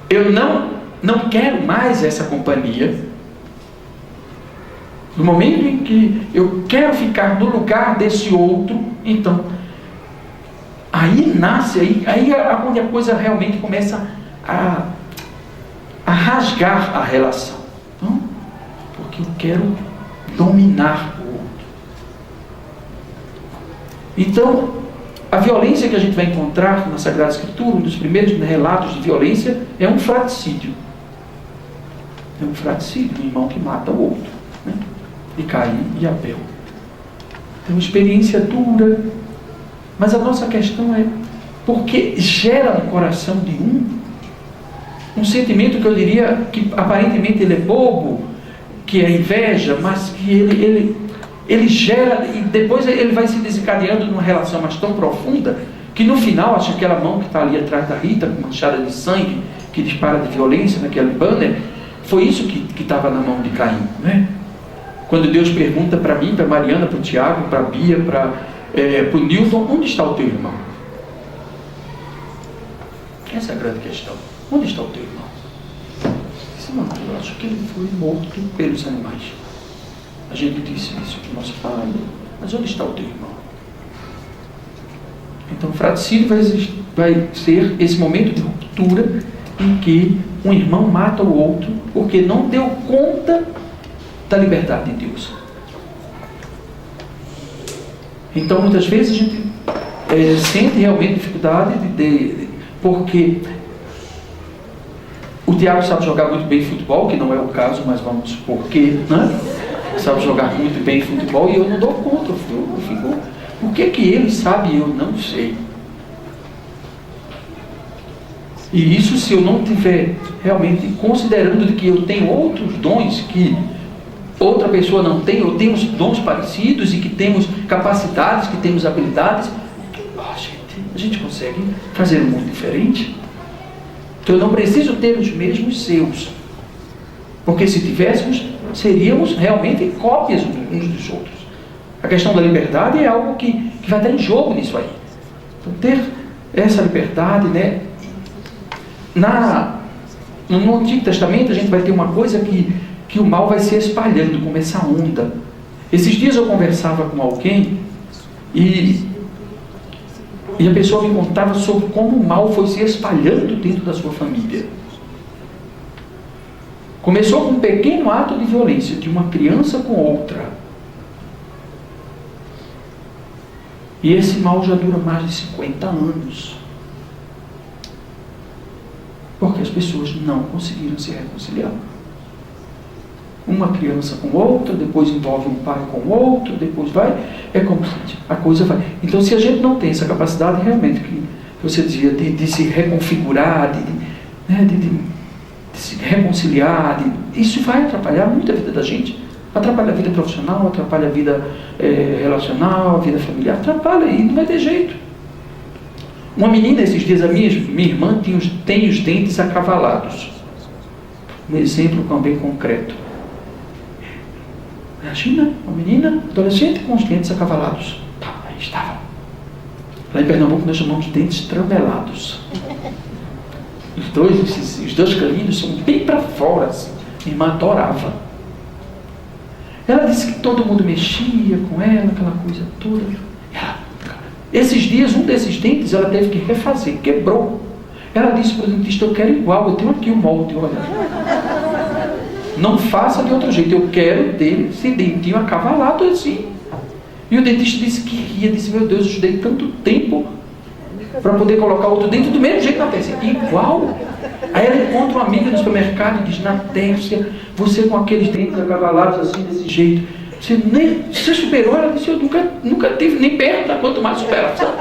eu não quero mais essa companhia, no momento em que eu quero ficar no lugar desse outro, então, aí nasce, aí é onde a coisa realmente começa a rasgar a relação. Então, porque eu quero dominar o outro. Então, a violência que a gente vai encontrar na Sagrada Escritura, um dos primeiros relatos de violência, é um fratricídio. É um fratricídio, um irmão que mata o outro, né? De Caim e Abel. É uma experiência dura, mas a nossa questão é porque gera no coração de um sentimento que eu diria que aparentemente ele é bobo, que é inveja, mas que ele gera, e depois ele vai se desencadeando numa relação mais tão profunda, que no final, acho que aquela mão que está ali atrás da Rita, manchada de sangue, que dispara de violência naquele banner, foi isso que estava na mão de Caim, né? Quando Deus pergunta para mim, para Mariana, para o Tiago, para a Bia, para o Nilton, onde está o teu irmão? Essa é a grande questão. Onde está o teu irmão? Eu disse, não, eu acho que ele foi morto pelos animais. A gente disse isso para o nosso pai, mas onde está o teu irmão? Então o fratricídio vai ser esse momento de ruptura em que um irmão mata o outro porque não deu conta da liberdade de Deus. Então muitas vezes a gente sente realmente dificuldade porque o Tiago sabe jogar muito bem futebol, que não é o caso, mas vamos supor que, né? Sabe jogar muito bem futebol e eu não dou conta. Eu fico, por que ele sabe e eu não sei? E isso se eu não estiver realmente considerando de que eu tenho outros dons que outra pessoa não tem, eu tenho dons parecidos e que temos capacidades, que temos habilidades, a gente consegue fazer um mundo diferente. Então eu não preciso ter os mesmos seus, porque se tivéssemos, seríamos realmente cópias uns dos outros. A questão da liberdade é algo que vai estar em jogo nisso aí. Então ter essa liberdade, né? No Antigo Testamento a gente vai ter uma coisa que o mal vai se espalhando, como essa onda. Esses dias eu conversava com alguém e a pessoa me contava sobre como o mal foi se espalhando dentro da sua família. Começou com um pequeno ato de violência de uma criança com outra. E esse mal já dura mais de 50 anos. Porque as pessoas não conseguiram se reconciliar. Uma criança com outra, depois envolve um pai com outro, depois vai, é como se a coisa vai. Então, se a gente não tem essa capacidade realmente, que você dizia, de se reconfigurar, de se reconciliar, isso vai atrapalhar muito a vida da gente. Atrapalha a vida profissional, atrapalha a vida relacional, a vida familiar, atrapalha e não vai ter jeito. Uma menina, esses dias, a minha irmã tem os dentes acavalados. Um exemplo também concreto. Imagina, uma menina, adolescente com os dentes acavalados. Aí estava. Lá em Pernambuco nós chamamos de dentes tramelados. Os dois caninos são bem para fora, assim. Minha irmã adorava. Ela disse que todo mundo mexia com ela, aquela coisa toda. Esses dias, um desses dentes ela teve que refazer, quebrou. Ela disse para o dentista, eu quero igual, eu tenho aqui o molde, olha. Não faça de outro jeito, eu quero ter esse dentinho acavalado assim. E o dentista disse que ria, disse, meu Deus, eu estudei tanto tempo para poder colocar outro dente do mesmo jeito na testa. Igual. Aí ela encontra uma amiga no supermercado e diz, Natércia, você com aqueles dentes acavalados assim, desse jeito, você superou? Ela disse, eu nunca tive nem perto da quanto mais superação.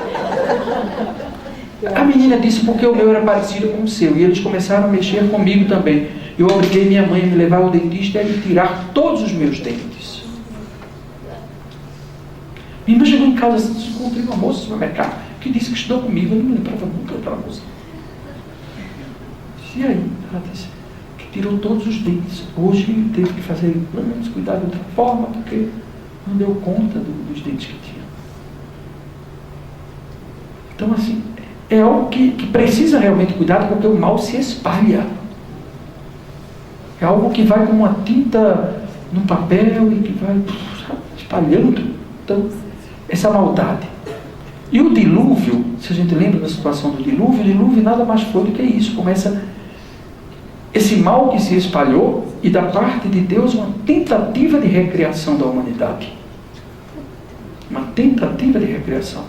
A menina disse, porque o meu era parecido com o seu, e eles começaram a mexer comigo também. Eu obriguei minha mãe a me levar ao dentista e a ele tirar todos os meus dentes. Minha irmã chegou em casa assim, encontrei uma moça no supermercado que disse que estudou comigo, eu não me lembrava nunca daquela moça. E aí? Ela disse que tirou todos os dentes. Hoje teve que fazer implantes, cuidar de outra forma, porque não deu conta dos dentes que tinha. Então, assim, é algo que precisa realmente cuidar, porque o mal se espalha. É algo que vai como uma tinta no papel e que vai espalhando. Então, essa maldade. E o dilúvio, se a gente lembra da situação do dilúvio, o dilúvio nada mais foi do que isso. Começa esse mal que se espalhou e da parte de Deus uma tentativa de recriação da humanidade. Uma tentativa de recriação.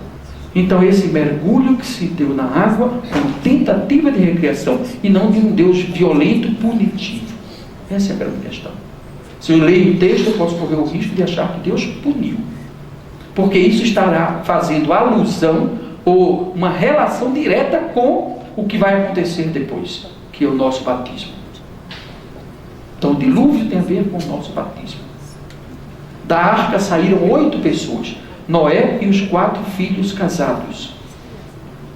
Então esse mergulho que se deu na água é uma tentativa de recriação e não de um Deus violento e punitivo. Essa é a grande questão. Se eu leio o texto, eu posso correr o risco de achar que Deus puniu. Porque isso estará fazendo alusão ou uma relação direta com o que vai acontecer depois, que é o nosso batismo. Então o dilúvio tem a ver com o nosso batismo. Da arca saíram 8 pessoas, Noé e os 4 filhos casados.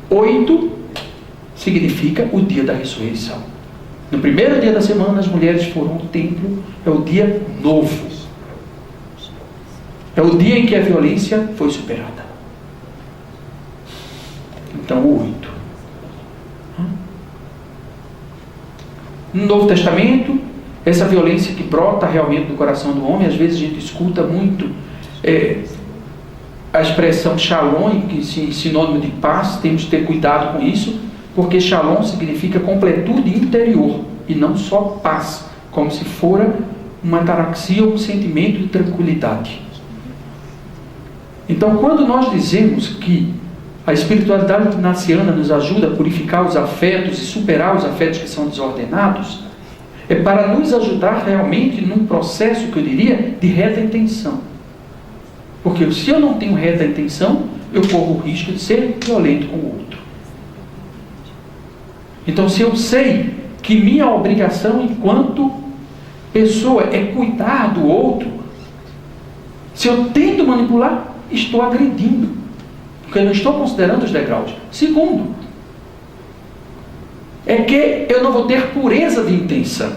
8 significa o dia da ressurreição. No primeiro dia da semana, as mulheres foram ao templo, é o dia novo. É o dia em que a violência foi superada. Então, o 8. No Novo Testamento, essa violência que brota realmente do coração do homem, às vezes a gente escuta muito a expressão shalom, que é sinônimo de paz. Temos que ter cuidado com isso, porque shalom significa completude interior, e não só paz, como se fora uma ataraxia ou um sentimento de tranquilidade. Então, quando nós dizemos que a espiritualidade ignaciana nos ajuda a purificar os afetos e superar os afetos que são desordenados, é para nos ajudar realmente num processo, que eu diria, de reta intenção. Porque se eu não tenho reta intenção, eu corro o risco de ser violento com o outro. Então, se eu sei que minha obrigação enquanto pessoa é cuidar do outro, se eu tento manipular, estou agredindo, porque eu não estou considerando os degraus. Segundo, é que eu não vou ter pureza de intenção.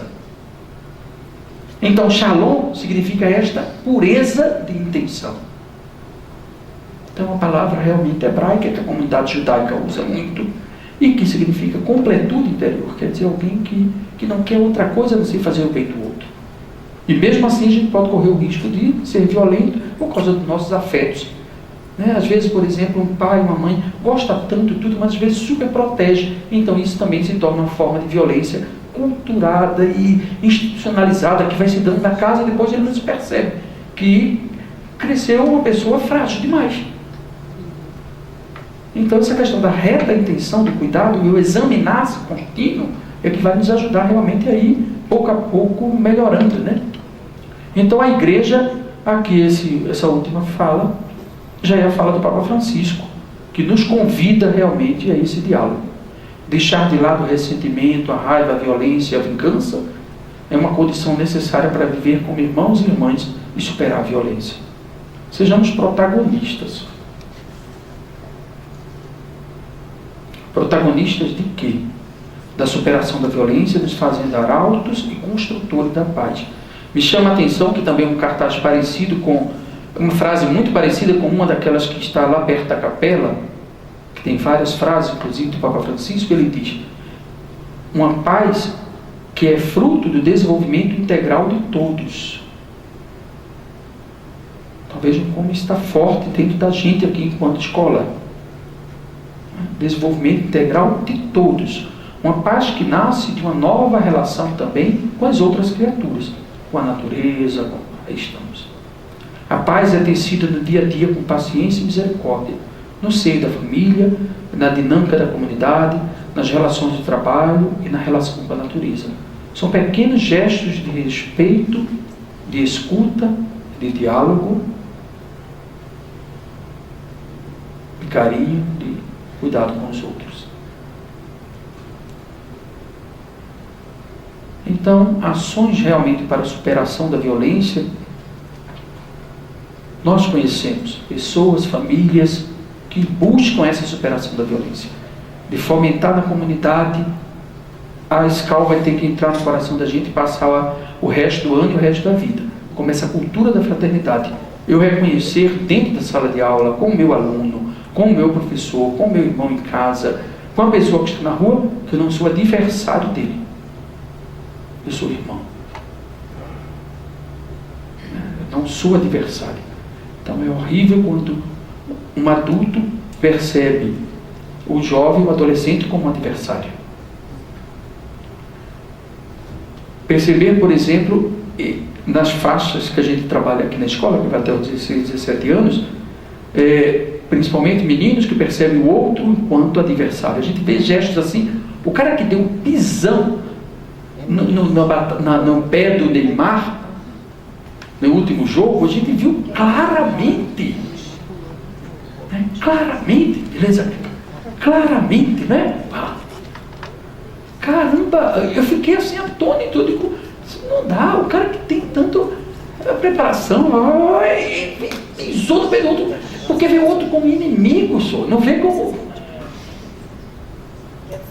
Então, shalom significa esta pureza de intenção. Então, é uma palavra realmente hebraica que a comunidade judaica usa muito e que significa completude interior. Quer dizer, alguém que não quer outra coisa a não ser fazer o bem do outro. E mesmo assim, a gente pode correr o risco de ser violento por causa dos nossos afetos. Às vezes, por exemplo, um pai, uma mãe gosta tanto de tudo, mas às vezes super protege. Então isso também se torna uma forma de violência culturada e institucionalizada, que vai se dando na casa e depois ele não se percebe que cresceu uma pessoa frágil demais. Então essa questão da reta intenção, do cuidado e o examinar-se contínuo é que vai nos ajudar realmente a ir pouco a pouco melhorando, né? Então a igreja, aqui essa última fala, já é a fala do Papa Francisco, que nos convida realmente a esse diálogo. Deixar de lado o ressentimento, a raiva, a violência, a vingança, é uma condição necessária para viver como irmãos e irmãs e superar a violência. Sejamos protagonistas. Protagonistas de quê? Da superação da violência, nos fazendo arautos e construtores da paz. Me chama a atenção que também um cartaz parecido com uma frase muito parecida com uma daquelas que está lá perto da capela, que tem várias frases, inclusive do Papa Francisco. Ele diz: uma paz que é fruto do desenvolvimento integral de todos. Então vejam como está forte dentro da gente aqui enquanto escola. Desenvolvimento integral de todos. Uma paz que nasce de uma nova relação também com as outras criaturas, com a natureza, aí estamos. A paz é tecida no dia a dia com paciência e misericórdia, no seio da família, na dinâmica da comunidade, nas relações de trabalho e na relação com a natureza. São pequenos gestos de respeito, de escuta, de diálogo, de carinho, de cuidado com os outros. Então, ações realmente para a superação da violência Nós conhecemos pessoas, famílias que buscam essa superação da violência, de fomentar na comunidade. A escola vai ter que entrar no coração da gente e passar o resto do ano e o resto da vida, como essa cultura da fraternidade. Eu reconhecer dentro da sala de aula, com o meu aluno, com o meu professor, com o meu irmão em casa, com a pessoa que está na rua, que eu não sou adversário dele. Eu sou irmão. Eu não sou adversário. Então é horrível quando um adulto percebe o jovem, o adolescente como um adversário. Perceber, por exemplo, nas faixas que a gente trabalha aqui na escola, que vai até os 16, 17 anos, principalmente meninos que percebem o outro enquanto adversário. A gente vê gestos assim, o cara que deu um pisão no pé do Neymar, no último jogo, a gente viu claramente, né? Claramente, beleza? Claramente, né? Caramba, eu fiquei assim atônito, eu digo, não dá, o cara que tem tanto preparação, pisou no pé do outro, porque vê o outro como inimigo, não vê como...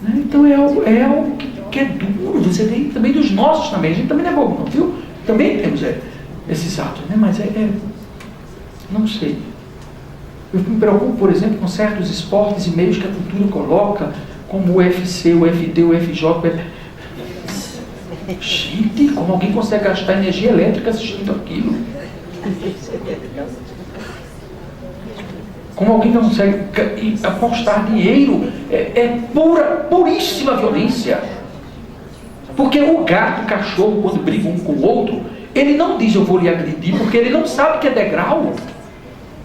Né? Então é algo que é duro, você tem também dos nossos também, a gente também não é bobo, não, viu? Também temos esses atos, né? Mas não sei. Eu me preocupo, por exemplo, com certos esportes e meios que a cultura coloca, como o UFC, o FD, o FJ. Gente, como alguém consegue gastar energia elétrica assistindo aquilo? Como alguém consegue apostar dinheiro? É puríssima violência. Porque o gato, o cachorro, quando briga um com o outro, ele não diz eu vou lhe agredir, porque ele não sabe que é degrau.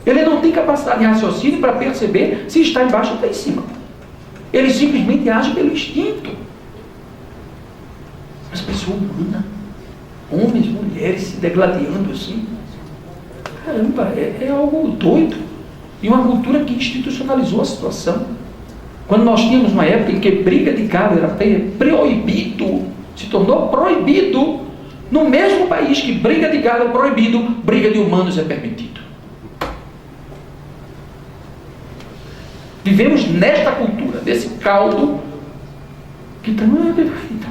Ele não tem capacidade de raciocínio para perceber se está embaixo ou está em cima. Ele simplesmente age pelo instinto. Mas pessoa humana, homens, mulheres se degladiando assim, caramba, é algo doido. E uma cultura que institucionalizou a situação. Quando nós tínhamos uma época em que briga de galo era proibido, se tornou proibido, no mesmo país que briga de galo é proibido, briga de humanos é permitido. Vivemos nesta cultura, nesse caldo, que também é perfeito.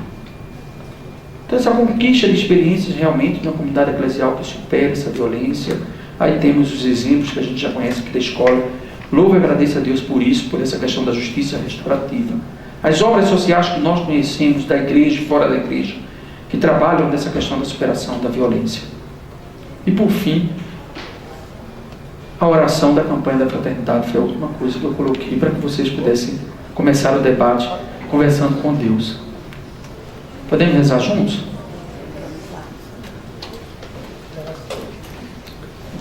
Então essa conquista de experiências realmente na comunidade eclesial que supera essa violência. Aí temos os exemplos que a gente já conhece aqui da escola. Louvo e agradeço a Deus por isso, por essa questão da justiça restaurativa. As obras sociais que nós conhecemos da igreja e fora da igreja, que trabalham nessa questão da superação da violência. E por fim, a oração da campanha da fraternidade foi a última coisa que eu coloquei para que vocês pudessem começar o debate conversando com Deus. Podemos rezar juntos?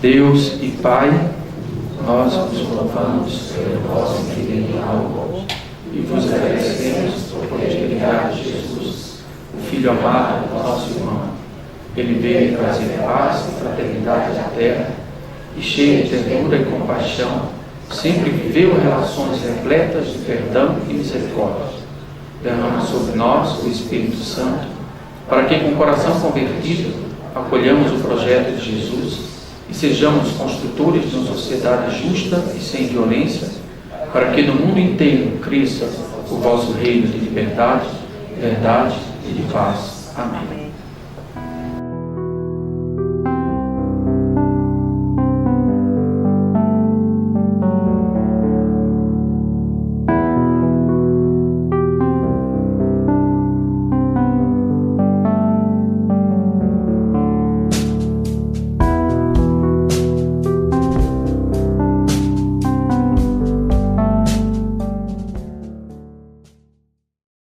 Deus e Pai, nós vos louvamos pelo vosso amor e vos agradecemos por enviar Jesus, o Filho amado do nosso irmão. Ele veio trazer paz e fraternidade à terra, e cheio de ternura e compaixão, sempre viveu relações repletas de perdão e misericórdia. Derrama sobre nós o Espírito Santo, para que com o coração convertido acolhamos o projeto de Jesus e sejamos construtores de uma sociedade justa e sem violência, para que no mundo inteiro cresça o vosso reino de liberdade, verdade e de paz. Amém.